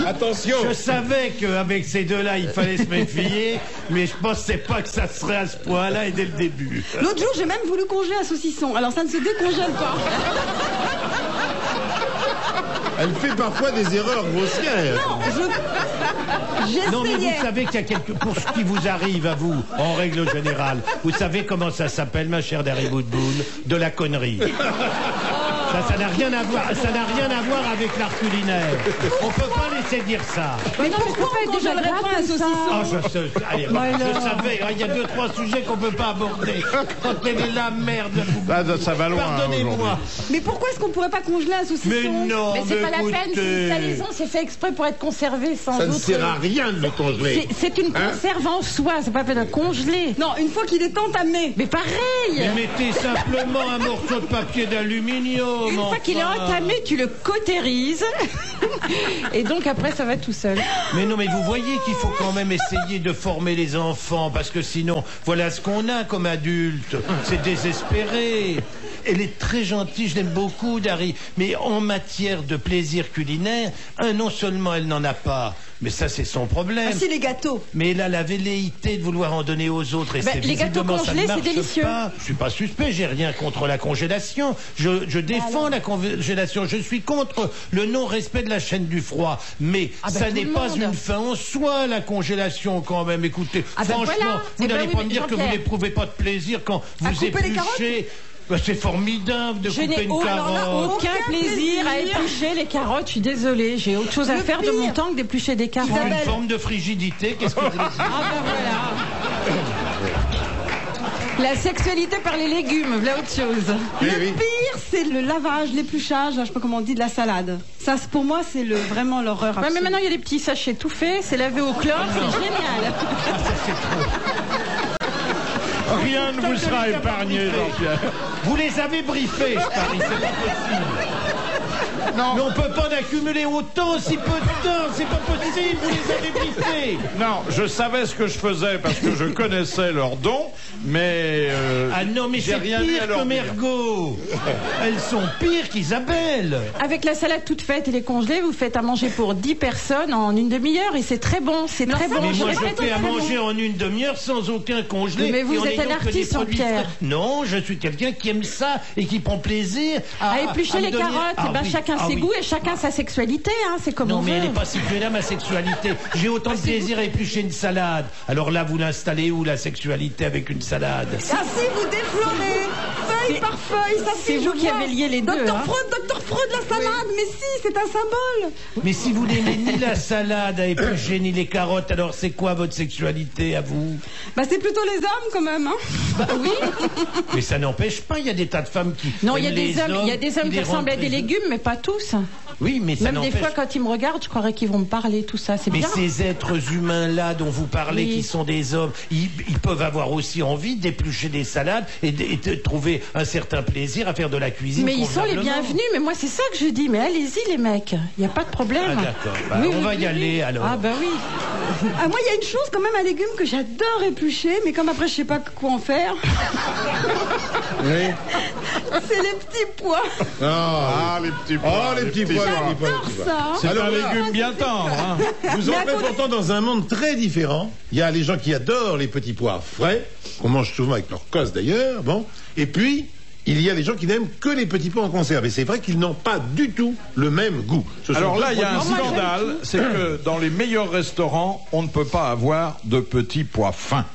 Speaker 3: Attention.
Speaker 4: Je savais qu'avec ces deux-là, il fallait se méfier, mais je pensais pas que ça serait à ce point-là et dès le début.
Speaker 2: L'autre jour, j'ai même voulu congeler un saucisson. Alors ça ne se décongèle pas.
Speaker 3: Elle fait parfois des erreurs grossières.
Speaker 4: Non, mais
Speaker 2: J'essayais.
Speaker 4: vous savez qu'il y a pour ce qui vous arrive à vous, en règle générale, vous savez comment ça s'appelle, ma chère Dari Boudboul? De la connerie. Ça n'a rien à voir. Ça n'a rien à voir avec l'art culinaire. On peut pas laisser dire ça.
Speaker 2: Mais pourquoi on congèlerait pas un saucisson?
Speaker 4: Ah, allez, je savais. Il y a 2-3 sujets qu'on peut pas aborder. Quand elle est là, merde.
Speaker 1: Ça va loin.
Speaker 4: Pardonnez-moi.
Speaker 1: aujourd'hui.
Speaker 2: Mais pourquoi est-ce qu'on pourrait pas congeler un saucisson?
Speaker 4: Mais non,
Speaker 5: Mais c'est pas la peine, c'est une
Speaker 4: écoutez.
Speaker 5: salaison, c'est fait exprès pour être conservé sans
Speaker 3: Ça ne
Speaker 5: autre...
Speaker 3: sert à rien de le congeler.
Speaker 5: C'est une conserve en soi, c'est pas fait de congeler.
Speaker 2: Non, une fois qu'il est entamé.
Speaker 5: Mais pareil.
Speaker 4: Mais mettez simplement un morceau de papier d'aluminium.
Speaker 5: Une fois qu'il est entamé, tu le cautérises. Et donc après, ça va tout seul.
Speaker 4: Mais non, mais vous voyez qu'il faut quand même essayer de former les enfants, parce que sinon, voilà ce qu'on a comme adulte. C'est désespéré. Elle est très gentille, je l'aime beaucoup, Dari. Mais en matière de plaisir culinaire, non seulement elle n'en a pas, mais ça c'est son problème.
Speaker 2: Ah si, les gâteaux.
Speaker 4: Mais elle a la velléité de vouloir en donner aux autres. Et
Speaker 5: Ben,
Speaker 4: c'est
Speaker 5: les gâteaux
Speaker 4: visiblement, ça ne
Speaker 5: congelés, c'est
Speaker 4: marche
Speaker 5: délicieux.
Speaker 4: pas. Je suis pas suspect, j'ai rien contre la congélation. Je défends la congélation. Je suis contre le non-respect de la chaîne du froid. Mais
Speaker 5: Ah ben,
Speaker 4: ça
Speaker 5: tout
Speaker 4: n'est
Speaker 5: le
Speaker 4: pas
Speaker 5: monde.
Speaker 4: une fin en soi, la congélation, quand même. Écoutez,
Speaker 5: Ah ben
Speaker 4: franchement,
Speaker 5: voilà.
Speaker 4: vous
Speaker 5: Eh ben
Speaker 4: n'allez
Speaker 5: oui,
Speaker 4: pas
Speaker 5: mais
Speaker 4: me dire que vous
Speaker 5: Jean-Pierre.
Speaker 4: n'éprouvez pas de plaisir quand
Speaker 2: À
Speaker 4: vous
Speaker 2: couper les
Speaker 4: épluchez. Ben, c'est formidable de
Speaker 5: Je
Speaker 4: couper
Speaker 5: n'ai
Speaker 4: une
Speaker 5: aucun
Speaker 4: carotte.
Speaker 5: plaisir à éplucher les carottes. Je suis désolée, j'ai autre chose à
Speaker 2: Le
Speaker 5: faire de
Speaker 2: pire.
Speaker 5: mon temps que d'éplucher des carottes.
Speaker 2: Isabelle.
Speaker 4: Une forme de frigidité, qu'est-ce que vous voulez dire?
Speaker 5: Ah ben voilà. La sexualité par les légumes, voilà autre chose.
Speaker 3: Oui,
Speaker 2: Le
Speaker 3: oui.
Speaker 2: pire, c'est le lavage, l'épluchage, je sais pas comment on dit, de la salade. Ça, pour moi, c'est vraiment l'horreur
Speaker 5: Ouais,
Speaker 2: absolue.
Speaker 5: mais maintenant il y a des petits sachets tout faits, c'est lavé au chlore, c'est génial.
Speaker 1: Rien ne vous sera épargné, Jean-Pierre.
Speaker 4: Vous les avez briefés, je parie, c'est pas possible.
Speaker 1: Non.
Speaker 4: Mais on peut pas en accumuler autant, si peu de temps, c'est pas possible, vous les avez briefés.
Speaker 1: Non, je savais ce que je faisais parce que je connaissais leurs dons, mais
Speaker 4: Ah non, mais
Speaker 1: j'ai
Speaker 4: c'est
Speaker 1: rien dit à
Speaker 4: pire
Speaker 1: leur
Speaker 4: que
Speaker 1: dire.
Speaker 4: Mergo. Elles sont pires qu'Isabelle.
Speaker 5: Avec la salade toute faite et les congelés, vous faites à manger pour 10 personnes en une demi-heure et c'est très bon, c'est très bon.
Speaker 4: Mais moi, je
Speaker 5: répète,
Speaker 4: fais à
Speaker 5: c'est très
Speaker 4: manger
Speaker 5: bon.
Speaker 4: en une demi-heure sans aucun congelé.
Speaker 5: Mais vous
Speaker 4: et en
Speaker 5: êtes un
Speaker 4: ayant que des
Speaker 5: artiste,
Speaker 4: produits
Speaker 5: Jean-Pierre.
Speaker 4: frais. Non, je suis quelqu'un qui aime ça et qui prend plaisir
Speaker 5: À éplucher
Speaker 4: me
Speaker 5: les
Speaker 4: donner-
Speaker 5: carottes,
Speaker 4: Ah
Speaker 5: eh ben,
Speaker 4: oui,
Speaker 5: chacun
Speaker 4: ah
Speaker 5: ses
Speaker 4: oui.
Speaker 5: goûts et chacun sa sexualité, hein, c'est comme
Speaker 4: Non,
Speaker 5: on
Speaker 4: mais elle
Speaker 5: veut.
Speaker 4: n'est pas située là, ma sexualité. J'ai autant de plaisir à éplucher une salade. Alors là, vous l'installez où, la sexualité avec une salade?
Speaker 2: Ah si, vous déflorez, feuille feuille par feuille, ça
Speaker 5: c'est vous qui avez lié les deux.
Speaker 2: Docteur Freud, la salade, mais si, c'est un symbole.
Speaker 4: Mais si vous n'aimez ni la salade à éplucher ni les carottes, alors c'est quoi votre sexualité à vous?
Speaker 2: Bah c'est plutôt les hommes quand même, hein.
Speaker 5: Bah oui.
Speaker 4: Mais ça n'empêche pas, il y a des tas de femmes qui
Speaker 5: Non, il y a
Speaker 4: aiment
Speaker 5: des
Speaker 4: les
Speaker 5: hommes, il y a des hommes qui
Speaker 4: les
Speaker 5: ressemblent à
Speaker 4: rendent
Speaker 5: des
Speaker 4: plaisir.
Speaker 5: légumes, mais pas tous.
Speaker 4: Oui, mais ça
Speaker 5: Même des
Speaker 4: n'empêche.
Speaker 5: fois, quand ils me regardent, je croirais qu'ils vont me parler, tout ça. C'est
Speaker 4: Mais
Speaker 5: bien.
Speaker 4: ces êtres humains-là dont vous parlez,
Speaker 5: Oui.
Speaker 4: qui sont des hommes, ils peuvent avoir aussi envie d'éplucher des salades et de trouver un certain plaisir à faire de la cuisine.
Speaker 5: Mais ils sont les
Speaker 4: convenablement.
Speaker 5: bienvenus, mais moi c'est ça que je dis, mais allez-y les mecs, il n'y a pas de problème.
Speaker 4: Ah d'accord, bah,
Speaker 5: Oui,
Speaker 4: on
Speaker 5: oui,
Speaker 4: va
Speaker 5: oui,
Speaker 4: y
Speaker 5: oui.
Speaker 4: aller alors.
Speaker 5: Ah bah oui.
Speaker 2: Ah, moi, il y a une chose quand même, un légume que j'adore éplucher, mais comme après je sais pas quoi en faire,
Speaker 3: Oui.
Speaker 2: c'est les petits pois.
Speaker 3: Ah,
Speaker 1: les petits
Speaker 3: oh, les petits pois, les petits pois, les
Speaker 2: J'adore
Speaker 3: petits pois.
Speaker 2: ça. hein.
Speaker 1: C'est
Speaker 3: Alors
Speaker 1: un
Speaker 3: là-
Speaker 1: légume bien tendre. Hein.
Speaker 3: Vous
Speaker 2: Mais
Speaker 3: entrez
Speaker 2: à côté-
Speaker 3: pourtant dans un monde très différent. Il y a les gens qui adorent les petits pois frais, qu'on mange souvent avec leur cosse d'ailleurs, bon. Et puis, il y a les gens qui n'aiment que les petits pois en conserve. Et c'est vrai qu'ils n'ont pas du tout le même goût. Ce sont
Speaker 1: Alors
Speaker 3: deux
Speaker 1: là, il y a un
Speaker 3: produits-
Speaker 1: scandale, c'est que dans les meilleurs restaurants, on ne peut pas avoir de petits pois fins.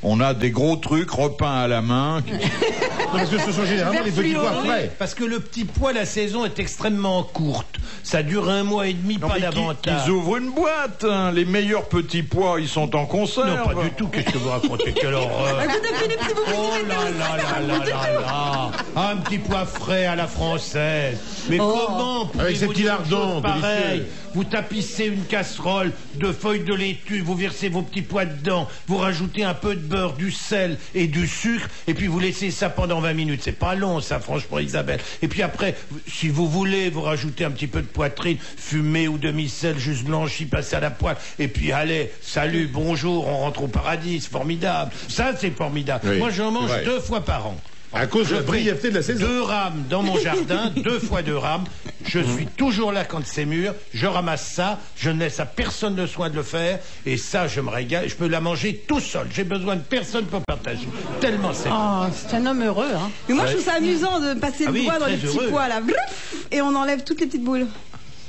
Speaker 1: On a des gros trucs repeints à la main.
Speaker 3: Non, parce que ce sont généralement les petits pois frais.
Speaker 4: Parce que le petit pois, la saison est extrêmement courte. Ça dure 1 mois et demi,
Speaker 1: Non,
Speaker 4: pas
Speaker 1: mais
Speaker 4: davantage.
Speaker 1: qu'ils ouvrent une boîte. Hein. Les meilleurs petits pois, ils sont en conserve.
Speaker 4: Non, pas du tout. Qu'est-ce que vous racontez? Quelle horreur!
Speaker 2: Écoutez, Philippe, si vous
Speaker 4: Oh
Speaker 2: finissez
Speaker 4: là là là là là là! Un petit pois frais à la française. Mais comment pouvez-vous
Speaker 3: Avec ces petits
Speaker 4: dire une
Speaker 3: lardons
Speaker 4: chose pareille?
Speaker 3: délicieux.
Speaker 4: Vous tapissez une casserole de feuilles de laitue, vous versez vos petits pois dedans, vous rajoutez un peu de beurre, du sel et du sucre, et puis vous laissez ça pendant 20 minutes. C'est pas long, ça, franchement, Isabelle. Et puis après, si vous voulez, vous rajoutez un petit peu de poitrine, fumée ou demi-sel, juste blanchi, passé à la poêle. Et puis allez, salut, bonjour, on rentre au paradis, c'est formidable. Ça, c'est formidable.
Speaker 3: Oui,
Speaker 4: Moi, j'en mange
Speaker 3: c'est vrai.
Speaker 4: 2 fois par an.
Speaker 3: À cause de la
Speaker 4: Je fais
Speaker 3: brièveté de la saison.
Speaker 4: 2 rames dans mon jardin, 2 fois 2 rames. Je suis toujours là quand c'est mûr. Je ramasse ça. Je ne laisse à personne le soin de le faire. Et ça, je me régale. Je peux la manger tout seul. J'ai besoin de personne pour partager. Tellement c'est bon.
Speaker 5: Oh, c'est un homme heureux, hein.
Speaker 2: Mais moi, je trouve ça amusant de passer
Speaker 4: Ah
Speaker 2: le
Speaker 4: oui,
Speaker 2: doigt dans
Speaker 4: très
Speaker 2: les petits
Speaker 4: heureux.
Speaker 2: pois, là, vrouf, et on enlève toutes les petites boules.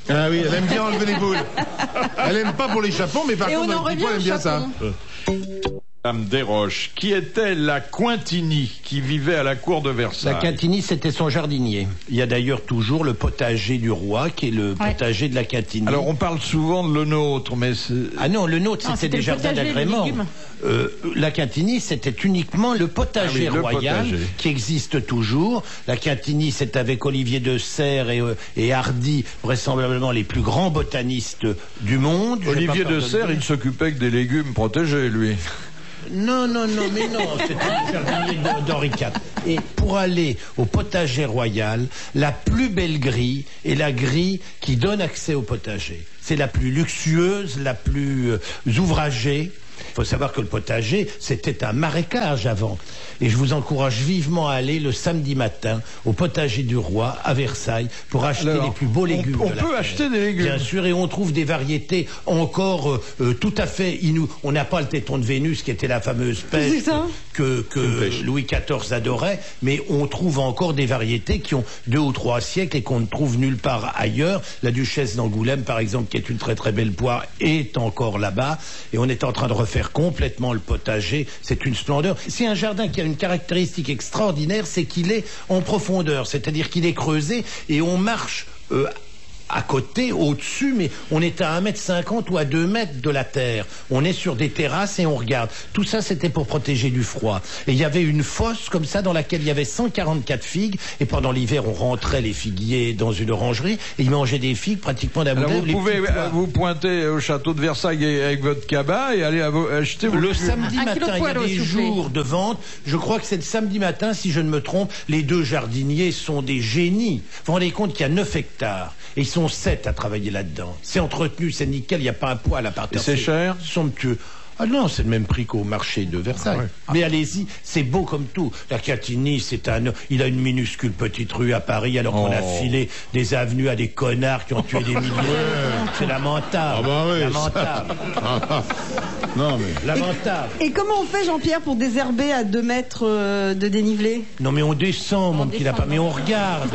Speaker 3: Ah oui, elle aime bien enlever les boules. Elle aime pas pour les chapons, mais par
Speaker 2: Et
Speaker 3: contre,
Speaker 2: on
Speaker 3: dans
Speaker 2: en
Speaker 3: les petits pois, elle aime
Speaker 2: revient
Speaker 3: bien
Speaker 2: au
Speaker 3: ça.
Speaker 2: chapon.
Speaker 1: Madame Desroches, qui était la Cointini qui vivait à la cour de Versailles.
Speaker 4: La Quintini, c'était son jardinier. Il y a d'ailleurs toujours le potager du roi, qui est le potager de la Quintini.
Speaker 1: Alors on parle souvent de le nôtre, mais
Speaker 4: Ah non, le nôtre,
Speaker 5: Non,
Speaker 4: c'était
Speaker 5: c'était
Speaker 4: des
Speaker 5: le
Speaker 4: jardins
Speaker 5: potager, les
Speaker 4: d'agrément.
Speaker 5: légumes.
Speaker 4: La Quintini, c'était uniquement le potager
Speaker 1: Ah oui, le
Speaker 4: royal
Speaker 1: potager.
Speaker 4: qui existe toujours. La Quintini, c'est avec Olivier de Serres et Hardy, vraisemblablement les plus grands botanistes du monde. Je vais
Speaker 1: Olivier
Speaker 4: pas
Speaker 1: de
Speaker 4: pardonner.
Speaker 1: Serres, il s'occupait que des légumes protégés, lui.
Speaker 4: Non, mais non, c'était le jardinier d'Henri IV. Et pour aller au potager royal, la plus belle grille est la grille qui donne accès au potager. C'est la plus luxueuse, la plus ouvragée. Il faut savoir que le potager, c'était un marécage avant. Et je vous encourage vivement à aller le samedi matin au potager du roi à Versailles pour acheter
Speaker 1: Alors,
Speaker 4: les plus beaux légumes.
Speaker 1: on
Speaker 4: de la
Speaker 1: peut
Speaker 4: terre.
Speaker 1: acheter des légumes.
Speaker 4: Bien sûr, et on trouve des variétés encore tout à fait inouïes. On n'a pas le téton de Vénus qui était la fameuse pêche
Speaker 2: C'est ça.
Speaker 4: que
Speaker 3: pêche.
Speaker 4: Louis XIV adorait, mais on trouve encore des variétés qui ont 2 ou 3 siècles et qu'on ne trouve nulle part ailleurs. La duchesse d'Angoulême, par exemple, qui est une très très belle poire, est encore là-bas. Et on est en train de refaire complètement le potager. C'est une splendeur. C'est un jardin qui a une caractéristique extraordinaire, c'est qu'il est en profondeur, c'est-à-dire qu'il est creusé et on marche à côté, au-dessus, mais on est à 1,50 m ou à 2 mètres de la terre. On est sur des terrasses et on regarde. Tout ça, c'était pour protéger du froid. Et il y avait une fosse comme ça dans laquelle il y avait 144 figues. Et pendant l'hiver, on rentrait les figuiers dans une orangerie et ils mangeaient des figues pratiquement d'un bout
Speaker 1: Alors
Speaker 4: d'œuf,
Speaker 1: vous
Speaker 4: les
Speaker 1: pouvez
Speaker 4: petits pois.
Speaker 1: vous pointer au château de Versailles avec votre cabas et aller acheter vos
Speaker 4: Le
Speaker 1: légumes.
Speaker 4: samedi
Speaker 5: Un kilo
Speaker 4: matin,
Speaker 5: de
Speaker 4: il y a
Speaker 5: poireaux,
Speaker 4: des
Speaker 5: s'il vous plaît.
Speaker 4: jours de vente. Je crois que c'est le samedi matin, si je ne me trompe. Les 2 jardiniers sont des génies. Vous vous rendez compte qu'il y a 9 hectares. Et ils sont 7 à travailler là-dedans. C'est entretenu, c'est nickel, il n'y a pas un poil à partir.
Speaker 1: Et c'est cher
Speaker 4: Somptueux. Ah non, c'est le même prix qu'au marché de Versailles.
Speaker 1: Ah ouais.
Speaker 4: Mais allez-y, c'est beau comme tout. La Quintini, il a une minuscule petite rue à Paris, alors qu'on a
Speaker 1: Oh.
Speaker 4: filé des avenues à des connards qui ont tué des milliers. C'est lamentable.
Speaker 3: Ah bah oui, ça.
Speaker 4: Lamentable.
Speaker 3: Non, mais.
Speaker 4: Lamentable.
Speaker 2: Et comment on fait, Jean-Pierre, pour désherber à 2 mètres de dénivelé?
Speaker 4: Non mais on descend, mon petit lapin, mais on regarde.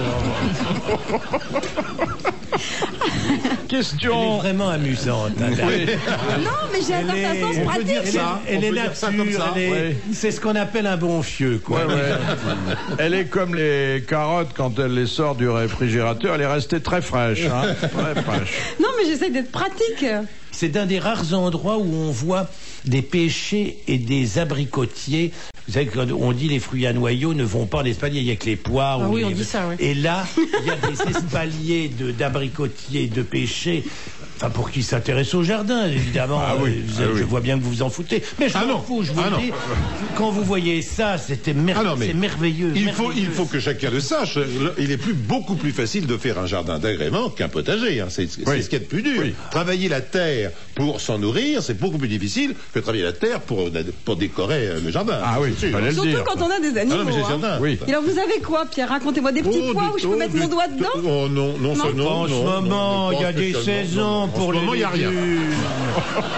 Speaker 4: Elle est
Speaker 1: Question.
Speaker 4: vraiment amusante.
Speaker 2: Non, mais j'ai un certain sens pratique.
Speaker 4: Elle est
Speaker 3: On peut dire ça
Speaker 4: nature,
Speaker 3: comme ça,
Speaker 4: c'est ce qu'on appelle un bon fieu, quoi.
Speaker 1: Ouais, ouais. Elle est comme les carottes quand elle les sort du réfrigérateur. Elle est restée très fraîche. Hein, très fraîche.
Speaker 2: Non, mais j'essaie d'être pratique.
Speaker 4: C'est un des rares endroits où on voit des pêchers et des abricotiers. Vous savez, quand on dit les fruits à noyaux ne vont pas en espalier, il n'y a que les poires.
Speaker 5: Ah
Speaker 4: ou
Speaker 5: oui,
Speaker 4: les...
Speaker 5: on dit ça, oui.
Speaker 4: Et là, il y a des espaliers d'abricotiers, de pêchers. Enfin, pour qui s'intéresse au jardin, évidemment.
Speaker 1: Ah oui,
Speaker 4: Je vois bien que vous vous en foutez. Mais je m'en fous, je vous le dis. Quand vous voyez ça, c'est merveilleux.
Speaker 3: Il faut que chacun le sache. Il est beaucoup plus facile de faire un jardin d'agrément qu'un potager. Hein. C'est ce qu'il y a de plus dur.
Speaker 1: Oui.
Speaker 3: Travailler la terre pour s'en nourrir, c'est beaucoup plus difficile que travailler la terre pour décorer le jardin.
Speaker 1: Ah oui,
Speaker 3: c'est sûr.
Speaker 1: fallait le
Speaker 2: Surtout
Speaker 1: dire.
Speaker 2: quand on a des animaux.
Speaker 3: Ah non, mais c'est
Speaker 2: hein.
Speaker 3: certain.
Speaker 1: Oui.
Speaker 2: Et alors, vous avez quoi, Pierre? Racontez-moi des petits pois où je peux mettre mon doigt dedans?
Speaker 3: Oh non, non,
Speaker 4: En ce moment, il y a des saisons pour les
Speaker 3: légumes. Il n'y a rien.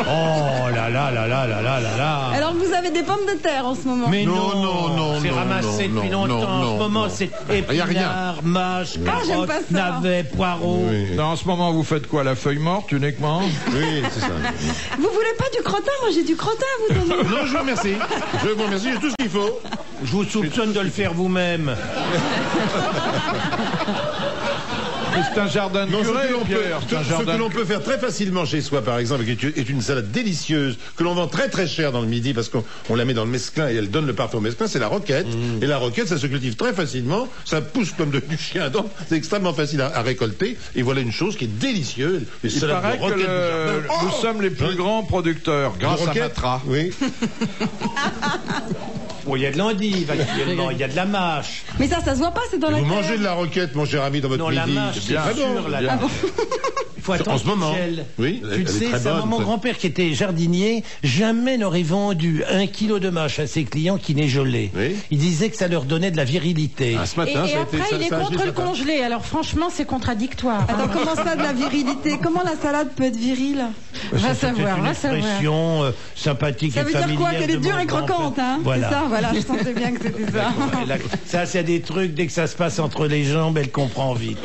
Speaker 4: Oh là là là là là là là là.
Speaker 2: Alors, vous avez des pommes de terre en ce moment?
Speaker 4: Mais
Speaker 3: Non,
Speaker 4: c'est
Speaker 3: non,
Speaker 4: ramassé
Speaker 3: non,
Speaker 4: depuis
Speaker 3: non,
Speaker 4: longtemps.
Speaker 3: non,
Speaker 4: En ce moment,
Speaker 3: non.
Speaker 4: c'est
Speaker 3: Y a rien.
Speaker 4: épinards, mâches,
Speaker 2: j'aime
Speaker 4: carottes,
Speaker 2: pas ça.
Speaker 4: navets, poireaux.
Speaker 3: Oui,
Speaker 1: En ce moment, vous faites quoi? La feuille morte uniquement?
Speaker 3: oui, c'est ça.
Speaker 2: Vous voulez pas du crottin? Moi, j'ai du crottin à vous donner.
Speaker 3: Non, je vous remercie. Je vous remercie, j'ai tout ce qu'il faut.
Speaker 4: Je vous soupçonne de le faire vous-même.
Speaker 1: C'est un jardin de
Speaker 3: Non,
Speaker 1: curé, Pierre. C'est un
Speaker 3: ce
Speaker 1: jardin
Speaker 3: que
Speaker 1: de
Speaker 3: l'on peut faire très facilement chez soi, par exemple, est une salade délicieuse que l'on vend très très cher dans le midi parce qu'on la met dans le mesclin et elle donne le parfum au mesclin, c'est la roquette. Et la roquette, ça se cultive très facilement, ça pousse comme du chien dent, c'est extrêmement facile à récolter. Et voilà une chose qui est délicieuse. Les
Speaker 1: Il
Speaker 3: salades
Speaker 1: paraît
Speaker 3: de
Speaker 1: que
Speaker 3: roquette du jardin.
Speaker 1: nous sommes les plus grands producteurs, grâce à Matra.
Speaker 3: Oui.
Speaker 4: Bon, il y a de l'endive actuellement, il y a de la mâche.
Speaker 2: Mais ça se voit pas, c'est dans la
Speaker 3: Vous
Speaker 2: terre.
Speaker 3: mangez de la roquette, mon cher ami, dans votre
Speaker 4: Non, la
Speaker 3: midi.
Speaker 4: mâche,
Speaker 3: C'est
Speaker 4: c'est
Speaker 3: très
Speaker 4: sûr,
Speaker 3: bon.
Speaker 4: la
Speaker 1: Bien.
Speaker 4: Il faut attendre
Speaker 3: En ce moment.
Speaker 4: Michel.
Speaker 3: Oui,
Speaker 4: Tu
Speaker 3: elle
Speaker 4: le
Speaker 3: est
Speaker 4: sais,
Speaker 3: très
Speaker 4: ça,
Speaker 3: bonne,
Speaker 4: mon
Speaker 3: ça.
Speaker 4: grand-père qui était jardinier, jamais n'aurait vendu 1 kilo de mâche à ses clients qui n'est gelé.
Speaker 3: Oui.
Speaker 4: Il disait que ça leur donnait de la virilité.
Speaker 3: Ah, ce
Speaker 5: Et,
Speaker 3: matin,
Speaker 5: et
Speaker 3: ça a
Speaker 5: après,
Speaker 3: été,
Speaker 5: il est
Speaker 3: ça a
Speaker 5: contre
Speaker 3: acheté
Speaker 5: le
Speaker 3: ce matin.
Speaker 5: congelé. Alors franchement, c'est contradictoire.
Speaker 2: Attends, comment ça, de la virilité? Comment la salade peut être virile?
Speaker 5: Va
Speaker 4: C'était
Speaker 5: savoir,
Speaker 4: une
Speaker 5: va savoir.
Speaker 4: expression sympathique
Speaker 2: Ça
Speaker 4: et
Speaker 2: veut dire
Speaker 4: familière.
Speaker 2: quoi? Qu'elle est
Speaker 4: de
Speaker 2: dure
Speaker 4: mon
Speaker 2: et croquante,
Speaker 4: grand-père.
Speaker 2: hein?
Speaker 4: Voilà.
Speaker 2: C'est ça, voilà, je sentais bien que c'était ça.
Speaker 4: Ça, c'est des trucs, dès que ça se passe entre les jambes, elle comprend vite.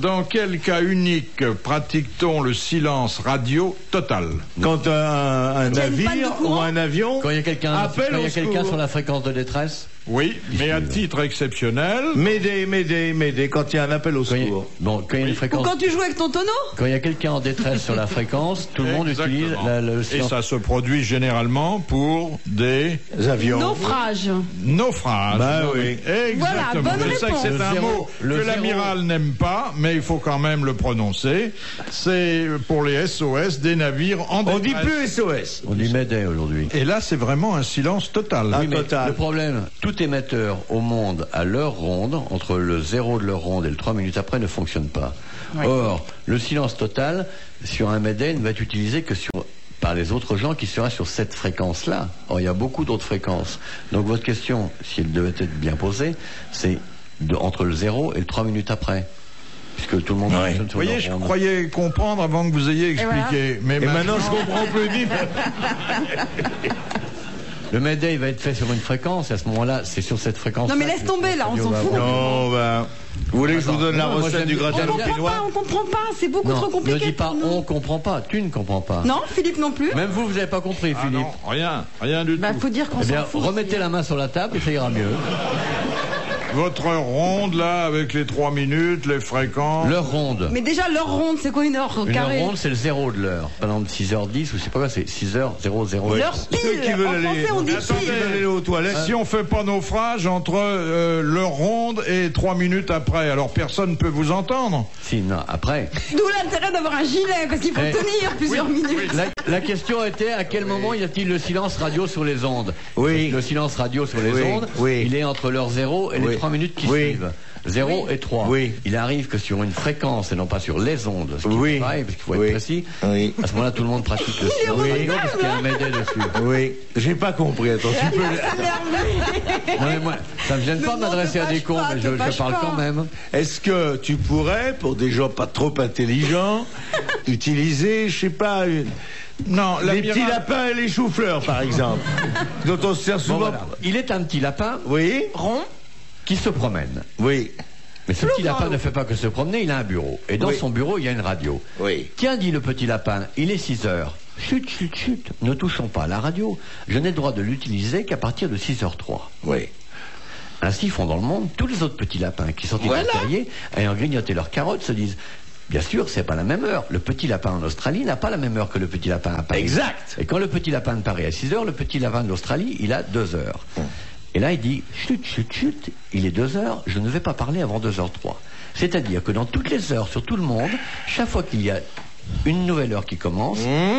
Speaker 1: Dans quel cas unique pratique-t-on le silence radio total?
Speaker 6: Quand un
Speaker 2: Il y a une panne de
Speaker 6: navire ou
Speaker 2: courant
Speaker 6: un avion
Speaker 7: Quand il y a quelqu'un
Speaker 6: appelle au
Speaker 7: quelqu'un
Speaker 6: secours.
Speaker 7: sur la fréquence de détresse.
Speaker 1: Oui, mais à titre exceptionnel.
Speaker 6: M'aider, quand il y a un appel au
Speaker 7: Quand il y a,
Speaker 6: secours.
Speaker 7: bon, quand il y a une
Speaker 2: Ou
Speaker 7: fréquence.
Speaker 2: quand tu joues avec ton tonneau?
Speaker 7: Quand il y a quelqu'un en détresse sur la fréquence, tout le monde utilise
Speaker 1: Exactement.
Speaker 7: le
Speaker 1: Et
Speaker 7: silence.
Speaker 1: ça se produit généralement pour des
Speaker 6: Avions.
Speaker 2: Naufrage.
Speaker 1: naufrages.
Speaker 6: Bah oui.
Speaker 1: Exactement.
Speaker 2: Voilà, bonne
Speaker 1: Je sais que
Speaker 2: réponse.
Speaker 1: c'est un
Speaker 7: Le
Speaker 1: mot
Speaker 7: zéro,
Speaker 1: que
Speaker 7: le zéro.
Speaker 1: l'amiral n'aime pas, mais il faut quand même le prononcer. C'est pour les SOS des navires en
Speaker 6: On
Speaker 1: détresse.
Speaker 6: dit plus SOS.
Speaker 7: On dit Mayday aujourd'hui.
Speaker 1: Et là, c'est vraiment un silence total.
Speaker 6: Ah,
Speaker 7: Oui, mais
Speaker 6: total.
Speaker 7: le problème, tout émetteur au monde à l'heure ronde, entre le 0 de l'heure ronde et le 3 minutes après, ne fonctionne pas. Or, le silence total sur un Mayday ne va être utilisé que par les autres gens qui sera sur cette fréquence-là. Or, il y a beaucoup d'autres fréquences. Donc, votre question, si elle devait être bien posée, c'est entre le 0 et le 3 minutes après. Puisque tout le monde fonctionne
Speaker 1: Vous
Speaker 7: sur
Speaker 1: voyez,
Speaker 7: l'heure
Speaker 1: je
Speaker 7: ronde.
Speaker 1: croyais comprendre avant que vous ayez expliqué. Mais
Speaker 6: Et maintenant, je comprends plus vite.
Speaker 7: Le Mayday va être fait sur une fréquence, et à ce moment-là, c'est sur cette fréquence.
Speaker 2: Non, mais laisse tomber, là, on s'en fout.
Speaker 6: Non, bah. Vous voulez que je vous donne la
Speaker 7: Non, moi,
Speaker 6: recette
Speaker 7: j'aime
Speaker 6: du
Speaker 7: bien.
Speaker 6: gratin
Speaker 2: On comprend
Speaker 6: chinois
Speaker 2: pas, on comprend pas. C'est beaucoup
Speaker 7: Non,
Speaker 2: trop compliqué.
Speaker 7: ne dis pas
Speaker 2: pour nous.
Speaker 7: on comprend pas, tu ne comprends pas.
Speaker 2: Non, Philippe non plus.
Speaker 7: Même vous n'avez pas compris,
Speaker 1: Ah
Speaker 7: Philippe.
Speaker 1: non, rien du
Speaker 5: Bah,
Speaker 1: tout.
Speaker 5: faut dire qu'on
Speaker 7: Eh bien,
Speaker 5: s'en fout.
Speaker 7: remettez la main sur la table et ça ira mieux.
Speaker 1: Votre ronde, là, avec les 3 minutes, les fréquences.
Speaker 7: L'heure ronde.
Speaker 2: Mais déjà, l'heure ronde, c'est quoi une heure
Speaker 7: Une heure
Speaker 2: carrée?
Speaker 7: ronde, c'est le zéro de l'heure. Par exemple, 6h10 ou je sais pas quoi, c'est 6h00.
Speaker 2: L'heure
Speaker 6: Ceux
Speaker 2: pile.
Speaker 6: qui veulent
Speaker 2: En
Speaker 6: aller-
Speaker 2: français, on dit
Speaker 1: Attendez.
Speaker 2: pile.
Speaker 6: Aller aux toilettes.
Speaker 1: Si on fait pas naufrage entre l'heure ronde et 3 minutes après, alors personne ne peut vous entendre.
Speaker 7: Si, non, après.
Speaker 2: D'où l'intérêt d'avoir un gilet, parce qu'il faut
Speaker 7: Eh.
Speaker 2: tenir plusieurs minutes.
Speaker 7: La question était à quel moment y a-t-il le silence radio sur les ondes?
Speaker 6: Oui.
Speaker 7: Le silence radio sur les
Speaker 6: Oui,
Speaker 7: ondes,
Speaker 6: oui.
Speaker 7: il est entre l'heure 0 et les
Speaker 6: Oui.
Speaker 7: 3 minutes qui
Speaker 6: Oui.
Speaker 7: suivent. 0 et 3.
Speaker 6: Oui.
Speaker 7: Il arrive que sur une fréquence et non pas sur les ondes, ce qui
Speaker 6: Oui.
Speaker 7: est pareil, parce qu'il faut
Speaker 6: Oui.
Speaker 7: être précis,
Speaker 6: Oui.
Speaker 7: à ce moment-là, tout le monde pratique le silence radio parce qu'il y a un Mayday dessus.
Speaker 6: Oui. J'ai pas compris, attends. Tu peux...
Speaker 7: Non, mais moi, ça me gêne pas de
Speaker 2: non,
Speaker 7: m'adresser
Speaker 2: te
Speaker 7: à des
Speaker 2: fâche
Speaker 7: cons,
Speaker 2: pas,
Speaker 7: mais
Speaker 2: te
Speaker 7: je
Speaker 2: fâche
Speaker 7: parle
Speaker 2: pas.
Speaker 7: quand même.
Speaker 6: Est-ce que tu pourrais, pour des gens pas trop intelligents, utiliser, je sais pas,
Speaker 1: Non,
Speaker 6: les petits lapins et les choux-fleurs, par exemple, dont on se sert
Speaker 7: Bon,
Speaker 6: souvent.
Speaker 7: voilà. Il est un petit lapin
Speaker 6: Oui,
Speaker 7: rond qui se promène.
Speaker 6: oui.
Speaker 7: Mais ce petit lapin ne fait pas que se promener, il a un bureau. Et dans son bureau, il y a une radio.
Speaker 6: Oui.
Speaker 7: Tiens, dit le petit lapin, il est 6 heures. Chut, chut, chut, ne touchons pas à la radio. Je n'ai le droit de l'utiliser qu'à partir de 6h03.
Speaker 6: Oui.
Speaker 7: Ainsi font dans le monde tous les autres petits lapins qui sont terriers, ayant grignoté leurs carottes, se disent... Bien sûr, c'est pas la même heure. Le petit lapin en Australie n'a pas la même heure que le petit lapin à Paris.
Speaker 6: Exact.
Speaker 7: Et quand le petit lapin de Paris a 6 heures, le petit lapin d'Australie, il a 2 heures. Et là, il dit, chut, chut, chut, il est 2 heures, je ne vais pas parler avant 2h03. C'est-à-dire que dans toutes les heures, sur tout le monde, chaque fois qu'il y a une nouvelle heure qui commence,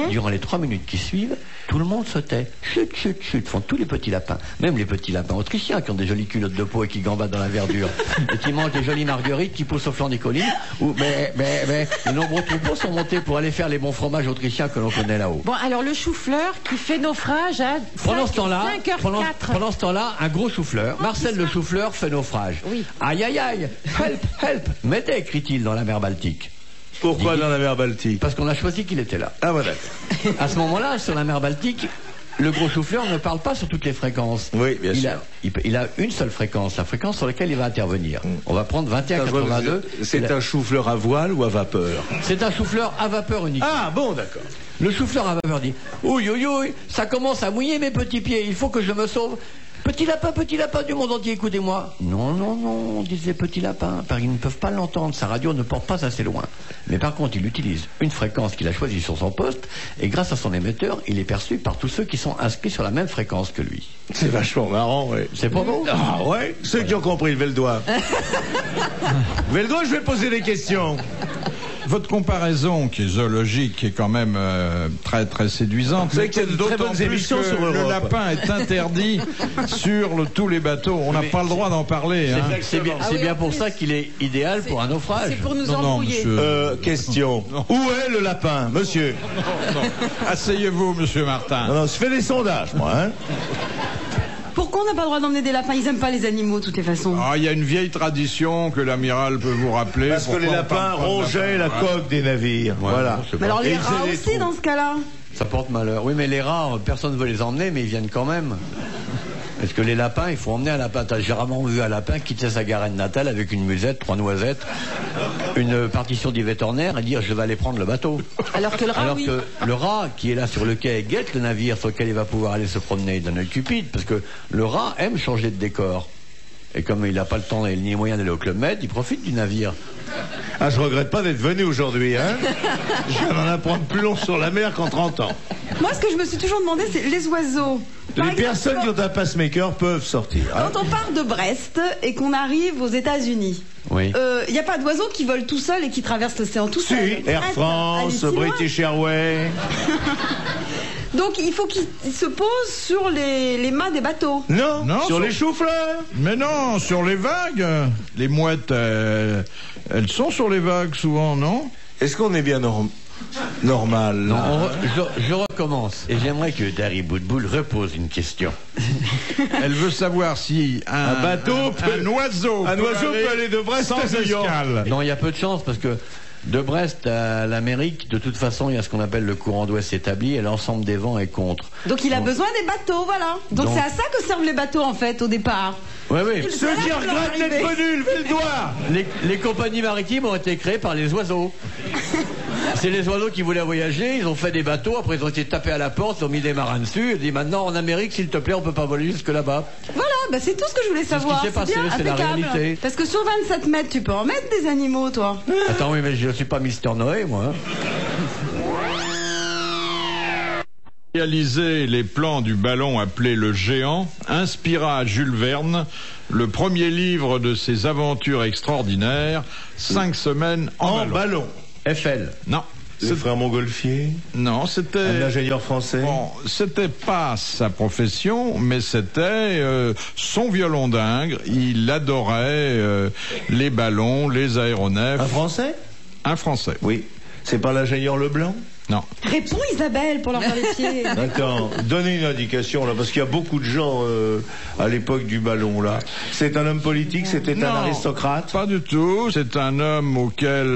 Speaker 7: durant les 3 minutes qui suivent, tout le monde se tait. Chut, chut, chut, font tous les petits lapins. Même les petits lapins autrichiens qui ont des jolies culottes de peau et qui gambadent dans la verdure. Et qui mangent des jolies marguerites qui poussent au flanc des collines. Où, les nombreux troupeaux sont montés pour aller faire les bons fromages autrichiens que l'on connaît là-haut.
Speaker 5: Bon, alors le chou-fleur qui fait naufrage à 5h04.
Speaker 7: Pendant ce temps-là, un gros chou-fleur, Marcel le chou-fleur, fait naufrage.
Speaker 5: Oui.
Speaker 7: Aïe, aïe, aïe, help, help, m'aidez, crie-t-il dans la mer Baltique.
Speaker 6: Pourquoi dans la mer Baltique?
Speaker 7: Parce qu'on a choisi qu'il était là.
Speaker 6: Ah voilà.
Speaker 7: À ce moment-là, sur la mer Baltique, le gros chou-fleur ne parle pas sur toutes les fréquences.
Speaker 6: Oui, bien sûr.
Speaker 7: Il a une seule fréquence, la fréquence sur laquelle il va intervenir. On va prendre 21,82.
Speaker 6: C'est un chou-fleur à voile ou à vapeur?
Speaker 7: C'est un chou-fleur à vapeur unique.
Speaker 6: Ah bon, d'accord.
Speaker 7: Le chou-fleur à vapeur dit « Ouïe, ouïe, ouïe, ça commence à mouiller mes petits pieds, il faut que je me sauve. Petit lapin du monde entier, écoutez-moi. » Non, non, non, disait Petit Lapin, car ils ne peuvent pas l'entendre, sa radio ne porte pas assez loin. Mais par contre, il utilise une fréquence qu'il a choisie sur son poste, et grâce à son émetteur, il est perçu par tous ceux qui sont inscrits sur la même fréquence que lui.
Speaker 6: C'est vachement marrant, oui.
Speaker 7: C'est pas beau?
Speaker 6: Ah ouais. Ceux qui ont compris, levez le doigt. Levez le doigt, je vais poser des questions.
Speaker 1: Votre comparaison, qui est zoologique, est quand même très très séduisante.
Speaker 6: Vous savez qu'il y a de très bonnes émissions sur Europe.
Speaker 1: Le lapin est interdit sur tous les bateaux. On n'a pas le droit d'en parler. Hein.
Speaker 7: C'est bien pour ça qu'il est idéal pour un naufrage.
Speaker 5: C'est pour nous
Speaker 1: Non,
Speaker 5: embrouiller.
Speaker 6: Question. Où est le lapin, monsieur?
Speaker 1: Non. Asseyez-vous, monsieur Martin.
Speaker 6: Non, je fais des sondages, moi. Hein.
Speaker 2: Pourquoi on n'a pas le droit d'emmener des lapins? Ils aiment pas les animaux, de toutes les façons.
Speaker 1: Ah, il y a une vieille tradition que l'amiral peut vous rappeler.
Speaker 6: Parce que les lapins rongeaient la coque des navires.
Speaker 7: Ouais,
Speaker 6: voilà.
Speaker 7: non,
Speaker 2: Mais alors
Speaker 6: Et
Speaker 2: les
Speaker 6: ils
Speaker 2: rats
Speaker 6: faisaient des
Speaker 2: aussi,
Speaker 6: trous.
Speaker 2: dans ce cas-là.
Speaker 7: Ça porte malheur. Oui, mais les rats, personne ne veut les emmener, mais ils viennent quand même. Parce que les lapins, il faut emmener un lapin. J'ai rarement vu un lapin quitter sa garenne natale avec une musette, 3 noisettes, une partition d'Yvette Horner et dire je vais aller prendre le bateau.
Speaker 2: Alors que le rat, oui.
Speaker 7: Que le rat qui est là sur le quai guette le navire sur lequel il va pouvoir aller se promener d'un œil cupide, parce que le rat aime changer de décor. Et comme il n'a pas le temps ni les moyens d'aller au Club Med, il profite du navire.
Speaker 6: Ah, je regrette pas d'être venu aujourd'hui, hein. Je viens d'en apprendre plus long sur la mer qu'en 30 ans.
Speaker 2: Moi, ce que je me suis toujours demandé, c'est les oiseaux. Par
Speaker 6: Les
Speaker 2: exemple,
Speaker 6: personnes qui ont un pacemaker peuvent sortir. Hein.
Speaker 2: Quand on part de Brest et qu'on arrive aux États-Unis,
Speaker 7: Oui.
Speaker 2: il n'y a pas d'oiseaux qui volent tout seuls et qui traversent l'océan tout
Speaker 6: Si,
Speaker 2: seuls.
Speaker 6: Air
Speaker 2: Brest,
Speaker 6: France,
Speaker 2: allez si loin.
Speaker 6: British Airways.
Speaker 2: Donc il faut qu'ils se posent sur les mâts des bateaux.
Speaker 6: Non,
Speaker 1: Non,
Speaker 6: sur
Speaker 1: sur-
Speaker 6: les choux-fleurs.
Speaker 1: Mais non, sur les vagues. Les mouettes, elles sont sur les vagues souvent, non?
Speaker 6: Est-ce qu'on est bien normal
Speaker 7: Non,
Speaker 6: là
Speaker 7: je recommence. Et j'aimerais que Dari Boudboul repose une question.
Speaker 1: Elle veut savoir si
Speaker 6: Un bateau peut-
Speaker 1: un oiseau
Speaker 6: peut aller de Brest
Speaker 1: sans
Speaker 6: à New York.
Speaker 1: escale.
Speaker 7: Non, il y a peu de chance parce que de Brest à l'Amérique, de toute façon, il y a ce qu'on appelle le courant d'ouest établi et l'ensemble des vents est contre.
Speaker 2: Donc il a besoin des bateaux, voilà. Donc
Speaker 7: Donc-
Speaker 2: c'est à ça que servent les bateaux en fait au départ.
Speaker 7: Oui, oui.
Speaker 6: Ceux qui
Speaker 2: Là,
Speaker 6: regrettent
Speaker 2: leur
Speaker 6: d'être
Speaker 2: arrivée.
Speaker 6: venus, levez le doigt.
Speaker 7: Les compagnies maritimes ont été créées par les oiseaux. C'est les oiseaux qui voulaient voyager, ils ont fait des bateaux, après ils ont été tapés à la porte, ils ont mis des marins dessus, et dit maintenant en Amérique, s'il te plaît, on peut pas voler jusque là-bas.
Speaker 2: Voilà, bah c'est tout ce que je voulais savoir.
Speaker 7: qui s'est passé,
Speaker 2: bien,
Speaker 7: c'est la
Speaker 2: impeccable.
Speaker 7: réalité.
Speaker 2: Parce que sur 27 mètres, tu peux en mettre des animaux, toi.
Speaker 7: Attends, oui, mais je suis pas Mister Noé, moi. Hein.
Speaker 1: Réaliser les plans du ballon appelé le Géant inspira à Jules Verne le premier livre de ses aventures extraordinaires, 5 semaines en ballon.
Speaker 7: FL.
Speaker 1: Non,
Speaker 6: Les frères Montgolfier,
Speaker 1: non,
Speaker 6: un
Speaker 1: c'était...
Speaker 6: ingénieur français.
Speaker 1: Bon, c'était pas sa profession, mais c'était son violon d'ingre. Il adorait les ballons, les aéronefs.
Speaker 6: Un français?
Speaker 1: Un Français.
Speaker 6: Oui. C'est pas l'ingénieur Leblanc?
Speaker 1: Non.
Speaker 2: Réponds Isabelle pour leur faire les pieds.
Speaker 6: Attends, donnez une indication là, parce qu'il y a beaucoup de gens à l'époque du ballon là. C'est un homme politique, c'était un
Speaker 1: Non,
Speaker 6: aristocrate.
Speaker 1: Pas du tout. C'est un homme auquel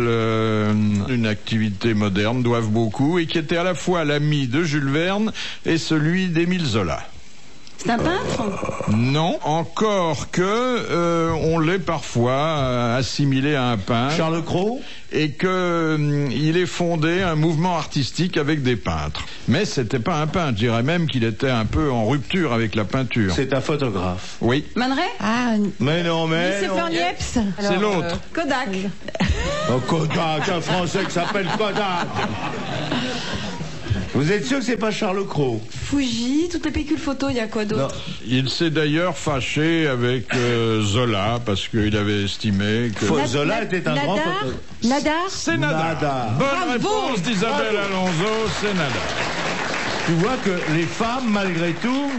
Speaker 1: une activité moderne doive beaucoup et qui était à la fois l'ami de Jules Verne et celui d'Émile Zola.
Speaker 2: C'est un peintre?
Speaker 1: Non, encore que on l'ait parfois assimilé à un peintre.
Speaker 6: Charles Cros?
Speaker 1: Et que il ait fondé un mouvement artistique avec des peintres. Mais c'était pas un peintre, je dirais même qu'il était un peu en rupture avec la peinture.
Speaker 6: C'est un photographe.
Speaker 1: Oui.
Speaker 2: Man Ray?
Speaker 5: Ah,
Speaker 6: Mais non, mais...
Speaker 5: Christopher Niepce.
Speaker 1: C'est l'autre.
Speaker 2: Kodak.
Speaker 6: Oh, Kodak, un Français qui s'appelle Kodak. Vous êtes sûr que c'est pas Charles Cros?
Speaker 2: Fuji, toutes les pellicules photos, il y a quoi d'autre?
Speaker 1: Il s'est d'ailleurs fâché avec Zola parce qu'il avait estimé que...
Speaker 6: Zola était un grand photographe.
Speaker 5: Nadar.
Speaker 1: C'est Nadar. Bonne réponse d'Isabelle Alonso, c'est Nadar.
Speaker 6: Tu vois que les femmes, malgré tout...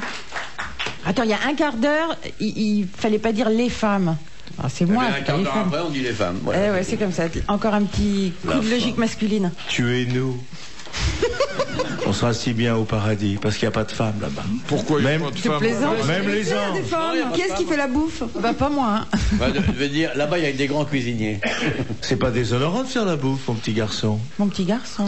Speaker 5: Attends, il y a un quart d'heure, il fallait pas dire les femmes. Ah, c'est moi.
Speaker 7: Un quart d'heure après, on dit les femmes. Voilà.
Speaker 5: Eh ouais, c'est comme ça. Encore un petit coup de logique masculine.
Speaker 6: Tuez-nous. On sera si bien au paradis, parce qu'il n'y a pas de femmes là-bas.
Speaker 1: Pourquoi il n'y a pas de femmes?
Speaker 6: Même les
Speaker 2: Des
Speaker 6: anges.
Speaker 2: femmes. Qui est-ce qui fait la bouffe?
Speaker 5: Bah, pas moi. Hein.
Speaker 7: Bah, je veux dire, là-bas, il y a des grands cuisiniers.
Speaker 6: C'est pas déshonorant de faire la bouffe, mon petit garçon.
Speaker 5: Mon petit garçon.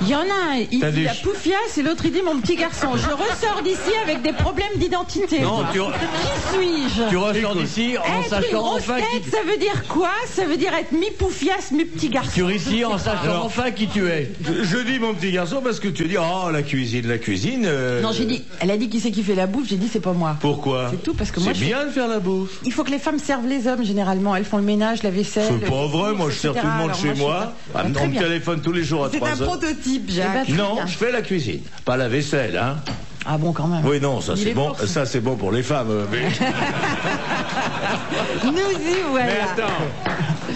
Speaker 5: Il y en a un, il
Speaker 6: T'as
Speaker 5: dit
Speaker 6: des
Speaker 5: la poufiasse et l'autre il dit mon petit garçon. Je ressors d'ici avec des problèmes d'identité.
Speaker 7: Non,
Speaker 5: Qui suis-je?
Speaker 7: tu ressors d'ici en
Speaker 5: Être une
Speaker 7: sachant
Speaker 5: grosse
Speaker 7: enfin
Speaker 5: tête,
Speaker 7: qui...
Speaker 5: ça veut dire quoi? Ça veut dire être mi-poufiasse, mi-petit garçon.
Speaker 7: Tu ici en sachant enfin qui tu es.
Speaker 6: Je dis mon petit garçon parce que tu dis, oh, la cuisine.
Speaker 5: Non, j'ai dit, elle a dit qui c'est qui fait la bouffe, j'ai dit c'est pas moi.
Speaker 6: Pourquoi?
Speaker 5: C'est tout, parce que moi,
Speaker 6: c'est
Speaker 5: je
Speaker 6: bien de faire la bouffe.
Speaker 5: Il faut que les femmes servent les hommes généralement. Elles font le ménage, la vaisselle.
Speaker 6: C'est pas vrai, moi je sers tout le monde chez moi. On me téléphone tous les jours à
Speaker 2: C'est
Speaker 6: 3
Speaker 2: un
Speaker 6: heures.
Speaker 2: prototype, Jacques.
Speaker 6: Non, je fais la cuisine, pas la vaisselle, hein.
Speaker 5: Ah bon, quand même.
Speaker 6: Oui, non, ça
Speaker 5: Il
Speaker 6: c'est
Speaker 5: est
Speaker 6: bon.
Speaker 5: fort,
Speaker 6: Ça c'est bon pour les femmes. Mais...
Speaker 5: Nous y voilà.
Speaker 6: Mais attends,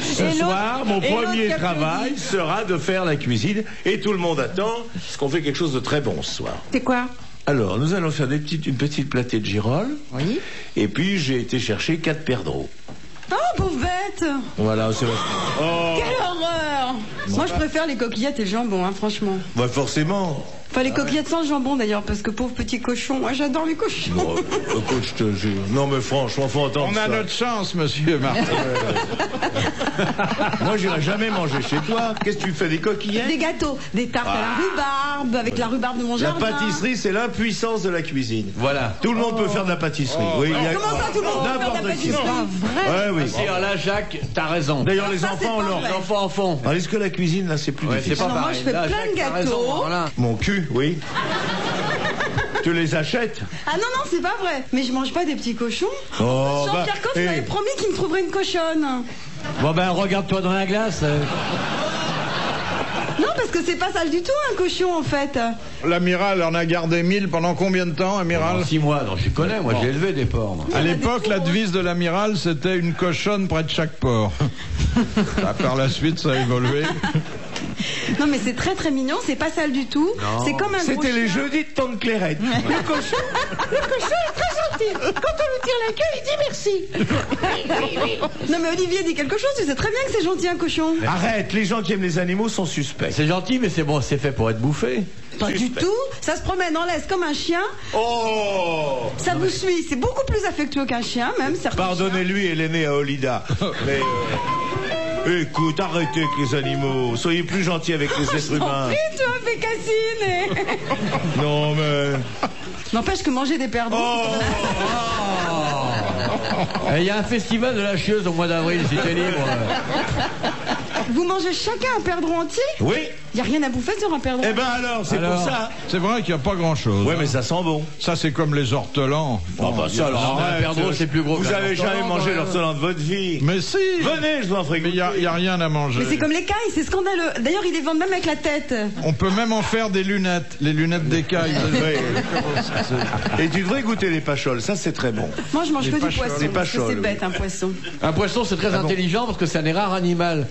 Speaker 6: ce
Speaker 5: Et l'autre-
Speaker 6: soir, mon
Speaker 5: et l'autre
Speaker 6: premier
Speaker 5: qui
Speaker 6: travail
Speaker 5: applaudit.
Speaker 6: sera de faire la cuisine et tout le monde attend parce qu'on fait quelque chose de très bon ce soir.
Speaker 5: C'est quoi?
Speaker 6: Alors, nous allons faire une petite platée de girolles.
Speaker 5: Oui.
Speaker 6: Et puis, j'ai été chercher 4 perdreaux.
Speaker 2: Oh, pauvre bête!
Speaker 6: Voilà, c'est Oh,
Speaker 2: Quelle horreur! Moi, je préfère les coquillettes et le jambon, hein, franchement.
Speaker 6: bah forcément.
Speaker 2: Enfin, les coquillettes sans le jambon, d'ailleurs, parce que pauvre petit cochon, moi, j'adore les cochons.
Speaker 6: Bon, écoute, je te jure. Non, mais franchement, faut entendre
Speaker 1: On a
Speaker 6: ça.
Speaker 1: notre chance, monsieur Martin.
Speaker 6: Moi, j'irai jamais manger chez toi. Qu'est-ce que tu fais, des coquillettes?
Speaker 2: Des gâteaux, des tartes à la rhubarbe, avec la rhubarbe de mon
Speaker 6: La
Speaker 2: jardin.
Speaker 6: pâtisserie, c'est l'impuissance de la cuisine.
Speaker 7: Voilà.
Speaker 6: Tout le monde peut faire de la pâtisserie. Oui, il y a...
Speaker 2: Comment ça, tout le monde peut faire de la
Speaker 6: N'importe qui.
Speaker 2: pâtisserie?
Speaker 6: Ouais, oui.
Speaker 7: Si, alors là, Jacques, t'as raison.
Speaker 6: D'ailleurs, les
Speaker 2: Ça, c'est
Speaker 6: enfants,
Speaker 2: pas
Speaker 6: alors.
Speaker 2: vrai.
Speaker 7: Les enfants en font.
Speaker 6: Alors, est-ce que la cuisine, là, c'est plus
Speaker 7: Ouais,
Speaker 6: difficile?
Speaker 7: c'est pas
Speaker 2: Alors, moi,
Speaker 7: pareil.
Speaker 2: je fais
Speaker 7: Là,
Speaker 2: plein de
Speaker 7: Jacques, t'as
Speaker 2: gâteaux.
Speaker 7: raison. Voilà.
Speaker 6: Mon cul, oui. Tu les achètes?
Speaker 2: Ah non, non, c'est pas vrai. Mais je mange pas des petits cochons.
Speaker 6: Oh,
Speaker 2: Jean-Pierre Coff
Speaker 6: eh.
Speaker 2: m'avait promis qu'il me trouverait une cochonne.
Speaker 7: Bon ben, regarde-toi dans la glace.
Speaker 2: Non, parce que c'est pas sale du tout, un cochon, en fait.
Speaker 1: L'amiral en a gardé 1000 pendant combien de temps, amiral?
Speaker 7: 6 mois, donc je connais, moi j'ai élevé des porcs. moi.
Speaker 1: À l'époque, la devise de l'amiral, c'était une cochonne près de chaque port. Par la suite, ça a évolué.
Speaker 2: Non, mais c'est très très mignon, c'est pas sale du tout. C'est comme un gros
Speaker 6: C'était les
Speaker 2: chien.
Speaker 6: jeudis de Tante Clairette.
Speaker 2: Le cochon est très gentil. Quand on lui tire la queue, il dit merci. Non, mais Olivier dit quelque chose, tu sais très bien que c'est gentil un cochon.
Speaker 6: Arrête, les gens qui aiment les animaux sont suspects.
Speaker 7: C'est gentil, mais c'est bon, c'est fait pour être bouffé.
Speaker 2: Pas du tout. Ça se promène en laisse comme un chien.
Speaker 6: Oh!
Speaker 2: Ça vous suit. C'est beaucoup plus affectueux qu'un chien, même. certains
Speaker 6: Pardonnez-lui, elle est née à Olida. Mais écoute, arrêtez avec les animaux. Soyez plus gentils avec les êtres
Speaker 2: chiens.
Speaker 6: humains.
Speaker 2: Prie, tu as fait Cassine.
Speaker 6: Non, mais...
Speaker 2: N'empêche que manger des perdreaux.
Speaker 7: Il y a un festival de la chieuse au mois d'avril, si t'es libre.
Speaker 2: Vous mangez chacun un perdreau entier?
Speaker 6: Oui?
Speaker 2: Y a rien à bouffer sur un perdreau.
Speaker 6: Eh ben alors, c'est pour ça.
Speaker 1: C'est vrai qu'il n'y a pas grand-chose.
Speaker 6: Ouais, mais ça sent bon.
Speaker 1: Ça, c'est comme les ortolans.
Speaker 6: Ah bah ça, alors,
Speaker 7: Un
Speaker 6: arrête.
Speaker 7: perdreau, c'est plus gros.
Speaker 6: Vous
Speaker 7: qu'un
Speaker 6: avez jamais
Speaker 7: ortolan,
Speaker 6: mangé
Speaker 7: quand même.
Speaker 6: l'ortolan de votre vie.
Speaker 1: Mais si.
Speaker 6: Venez, je vous en ferai
Speaker 1: Mais il
Speaker 6: goûter.
Speaker 1: n'y a rien à manger.
Speaker 2: Mais c'est comme les cailles, c'est scandaleux. D'ailleurs, ils les vendent même avec la tête.
Speaker 1: On peut même en faire des lunettes. Les lunettes d'écailles.
Speaker 6: Et tu devrais goûter les pacholes, ça c'est très bon.
Speaker 2: Moi, je mange que du
Speaker 1: pacholes.
Speaker 2: poisson.
Speaker 6: Les
Speaker 2: parce que
Speaker 6: pacholes,
Speaker 2: c'est bête, un poisson.
Speaker 7: Un poisson, c'est très intelligent parce que c'est un des rares animaux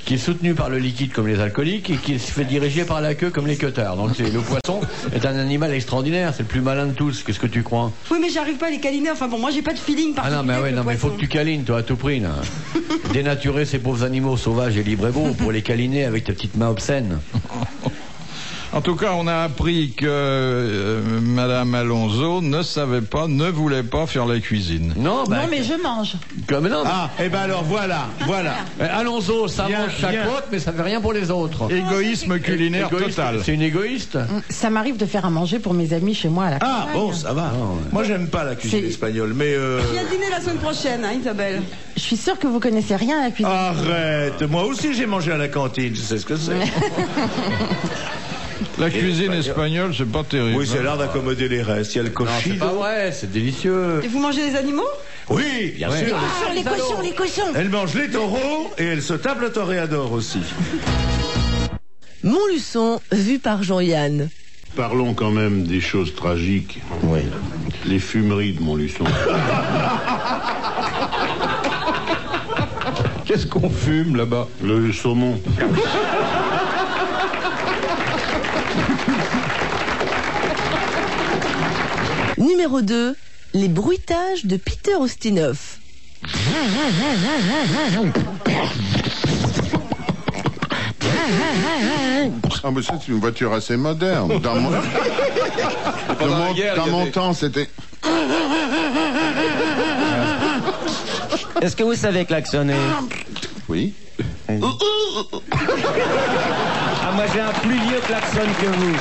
Speaker 7: qui est soutenu par le liquide comme les alcooliques et qui se fait diriger par la queue comme les queutards. Donc le poisson est un animal extraordinaire, c'est le plus malin de tous. Qu'est-ce que tu crois?
Speaker 2: Oui, mais j'arrive pas à les câliner. Enfin bon, moi, j'ai pas de feeling
Speaker 7: Ah
Speaker 2: particulier.
Speaker 7: non, mais ouais,
Speaker 2: avec le
Speaker 7: non, mais faut
Speaker 2: poisson.
Speaker 7: que tu câlines, toi, à tout prix, là. Dénaturer ces pauvres animaux sauvages et libres et beaux pour les câliner avec tes petites mains obscènes.
Speaker 1: En tout cas, on a appris que Madame Alonso ne voulait pas faire la cuisine.
Speaker 7: Non,
Speaker 5: Non, mais je mange.
Speaker 7: Comme non.
Speaker 6: Ah, et ben alors voilà.
Speaker 7: Alonso, ça
Speaker 6: Bien,
Speaker 7: mange sa
Speaker 6: bien.
Speaker 7: côte, mais ça fait rien pour les autres.
Speaker 1: Égoïsme culinaire
Speaker 7: Égoïste,
Speaker 1: total.
Speaker 7: C'est une égoïste.
Speaker 5: Ça m'arrive de faire à manger pour mes amis chez moi à la
Speaker 6: Ah,
Speaker 5: campagne.
Speaker 6: bon, ça va. Moi, j'aime pas la cuisine
Speaker 5: C'est-
Speaker 6: espagnole, mais...
Speaker 2: Il y a dîner la semaine prochaine, hein, Isabelle.
Speaker 5: Je suis sûre que vous connaissez rien à la cuisine.
Speaker 6: Arrête. Moi aussi, j'ai mangé à la cantine. Je sais ce que c'est.
Speaker 1: La cuisine espagnole, c'est pas terrible.
Speaker 6: Oui, c'est l'art d'accommoder les restes. Il y a le
Speaker 7: Non, c'est
Speaker 6: cochino.
Speaker 7: pas vrai, c'est délicieux.
Speaker 2: Et vous mangez des animaux?
Speaker 6: Oui, bien sûr.
Speaker 5: Les cochons, les cochons.
Speaker 6: Elle mange les taureaux et elle se tape le toréador aussi.
Speaker 8: Montluçon, vu par Jean-Yann.
Speaker 3: Parlons quand même des choses tragiques.
Speaker 7: Oui.
Speaker 3: Les fumeries de Montluçon.
Speaker 1: Qu'est-ce qu'on fume là-bas?
Speaker 3: Le saumon.
Speaker 8: Numéro 2, les bruitages de Peter Ustinov.
Speaker 9: Ah, mais ça, c'est une voiture assez moderne. Dans mon, dans mon temps, c'était.
Speaker 10: Est-ce que vous savez klaxonner?
Speaker 9: Oui.
Speaker 10: Ah, moi j'ai un plus vieux klaxon que vous.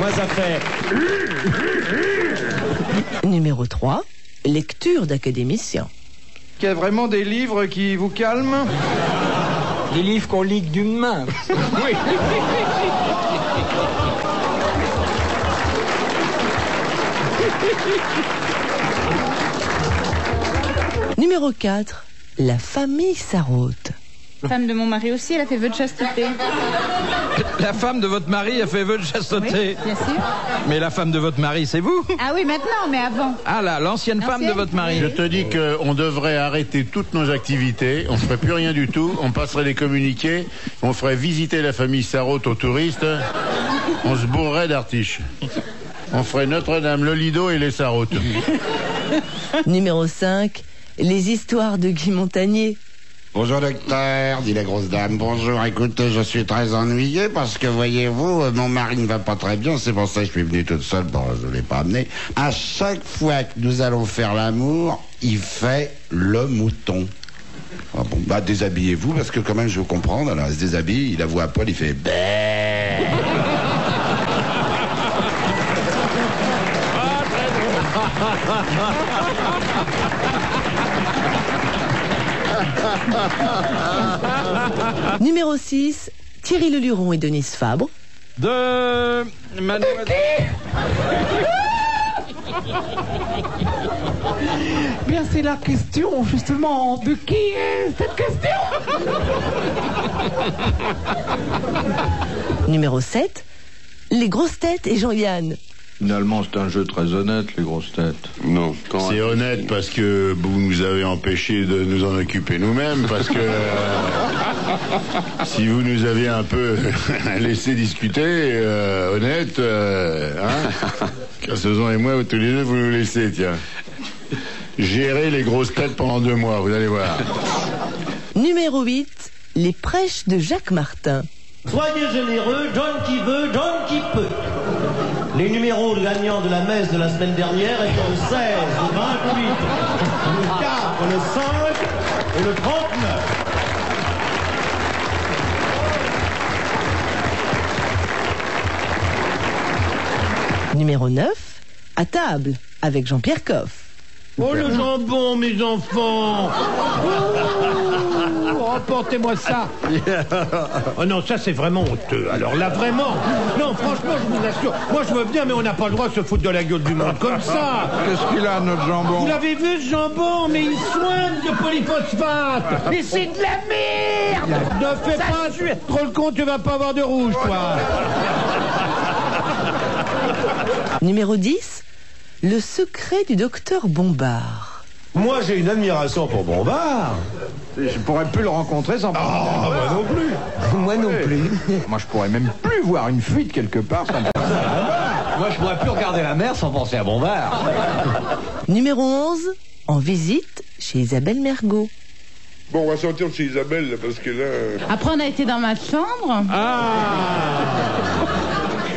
Speaker 10: Moi ça fait...
Speaker 8: Numéro 3, lecture d'académicien.
Speaker 1: Qu'il y a vraiment des livres qui vous calment?
Speaker 10: Des livres qu'on lit d'une main.
Speaker 1: Oui.
Speaker 8: Numéro 4, la famille Sarraute.
Speaker 11: La femme de mon mari aussi, elle a fait vœu de chasteté.
Speaker 1: La femme de votre mari a fait vœu de chasteté.
Speaker 11: Bien sûr.
Speaker 1: Mais la femme de votre mari, c'est vous?
Speaker 11: Ah oui, maintenant, mais avant.
Speaker 1: Ah là, l'ancienne femme de votre mari.
Speaker 3: Je te dis qu'on devrait arrêter toutes nos activités, on ferait plus rien du tout, on passerait les communiqués, on ferait visiter la famille Sarraute aux touristes, on se bourrerait d'artiches. On ferait Notre-Dame, le Lido et les Sarrautes.
Speaker 8: Numéro 5, les histoires de Guy Montagnier.
Speaker 12: Bonjour docteur, dit la grosse dame. Bonjour, écoutez, je suis très ennuyé parce que voyez-vous, mon mari ne va pas très bien, c'est pour ça que je suis venu toute seule, bon, je ne l'ai pas amené. À chaque fois que nous allons faire l'amour, il fait le mouton. Ah bon, bah déshabillez-vous parce que quand même je veux comprendre, alors il se déshabille, il la voit à poil, il fait bé.
Speaker 8: Numéro 6, Thierry Leluron et Denise Fabre.
Speaker 1: De mademoiselle.
Speaker 13: Bien, c'est la question, justement, de qui est cette question?
Speaker 8: Numéro 7, les grosses têtes et Jean-Yann.
Speaker 1: Finalement, c'est un jeu très honnête, les grosses têtes.
Speaker 9: Non.
Speaker 3: C'est honnête parce que vous nous avez empêchés de nous en occuper nous-mêmes, parce que si vous nous aviez un peu laissé discuter, honnête, hein, Cassezon et moi, tous les deux, vous nous laissez, tiens. Gérer les grosses têtes pendant 2 mois, vous allez voir.
Speaker 8: Numéro 8, les prêches de Jacques Martin.
Speaker 14: Soyez généreux, John qui veut, John qui peut. Les numéros gagnants de la messe de la semaine dernière étant le 16, le 28, le 4, le 5 et le 39.
Speaker 8: Numéro 9, à table, avec Jean-Pierre Coff.
Speaker 4: Oh le jambon, mes enfants! Oh, apportez-moi ça! Oh non, ça c'est vraiment honteux. Alors là, vraiment, non, franchement, je vous assure, moi je veux bien, mais on n'a pas le droit de se foutre de la gueule du monde comme ça!
Speaker 1: Qu'est-ce qu'il a, notre jambon?
Speaker 4: Vous l'avez vu ce jambon, mais il soigne de polyphosphate!
Speaker 13: Mais c'est de la merde!
Speaker 4: Ne fais pas trop le con, tu vas pas avoir de rouge, toi!
Speaker 8: Numéro 10, le secret du docteur Bombard.
Speaker 6: Moi, j'ai une admiration pour Bombard.
Speaker 1: Je pourrais plus le rencontrer sans...
Speaker 6: Ah, moi non plus.
Speaker 10: Moi non plus.
Speaker 1: Moi, je pourrais même plus voir une fuite quelque part sans penser à Bombard.
Speaker 7: Moi, je pourrais plus regarder la mer sans penser à Bombard.
Speaker 8: Numéro 11, en visite chez Isabelle Mergot.
Speaker 15: Bon, on va sortir chez Isabelle, là, parce que là...
Speaker 11: Après, on a été dans ma chambre.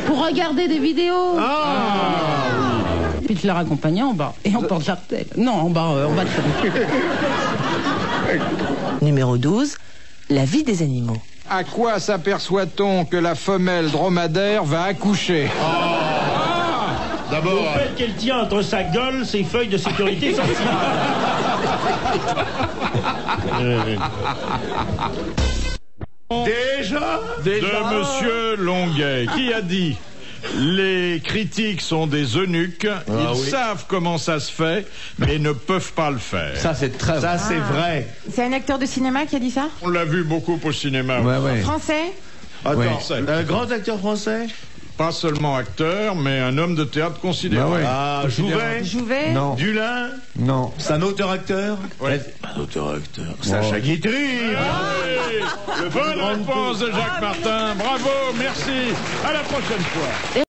Speaker 11: Pour regarder des vidéos. Puis je leur accompagnais en bas. Et en porte jartel. Non, en bas de chambre.
Speaker 8: Numéro 12, la vie des animaux.
Speaker 16: À quoi s'aperçoit-on que la femelle dromadaire va accoucher?
Speaker 14: D'abord, au fait qu'elle tient entre sa gueule ses feuilles de sécurité sociale.
Speaker 15: Déjà
Speaker 1: De Monsieur Longuet, qui a dit: les critiques sont des eunuques, ils savent comment ça se fait, mais ne peuvent pas le faire.
Speaker 7: Ça, c'est très vrai.
Speaker 6: Ça, c'est vrai.
Speaker 5: C'est un acteur de cinéma qui a dit ça?
Speaker 1: On l'a vu beaucoup au cinéma.
Speaker 5: Français?
Speaker 6: Attends, un grand acteur français?
Speaker 1: Pas seulement acteur, mais un homme de théâtre considéré.
Speaker 6: Jouvet?
Speaker 5: Non.
Speaker 6: Dulin?
Speaker 7: Non.
Speaker 6: C'est un auteur-acteur?
Speaker 1: Ouais.
Speaker 6: Un auteur-acteur. Sacha Guitry.
Speaker 1: Bonne réponse de Jacques Martin. Bravo, merci. À la prochaine fois.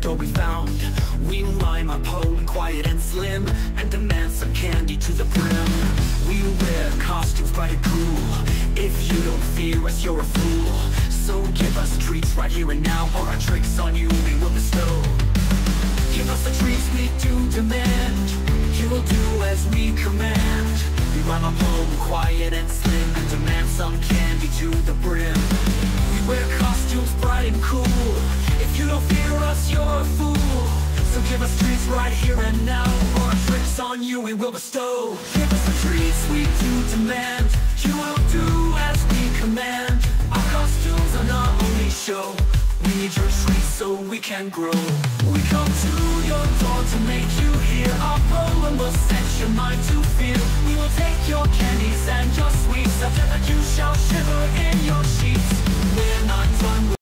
Speaker 17: door we found. We mime our poem quiet and slim, and demand some candy to the brim. We wear costumes bright and cool. If you don't fear us, you're a fool. So give us treats right here and now, or our tricks on you we will bestow. Give us the treats we do demand. You will do as we command. We rhyme our poem quiet and slim, and demand some candy to the brim. We wear costumes bright and cool. If you don't fear us, you're a fool. So give us treats right here and now, or our tricks on you we will bestow. Give us the treats we do demand. You will do as we command. Our costumes are not only show. We need your treats so we can grow. We come to your door to make you hear our poem will set your mind to feel. We will take your candies and your sweets, after that you shall shiver in your sheets. We're not done with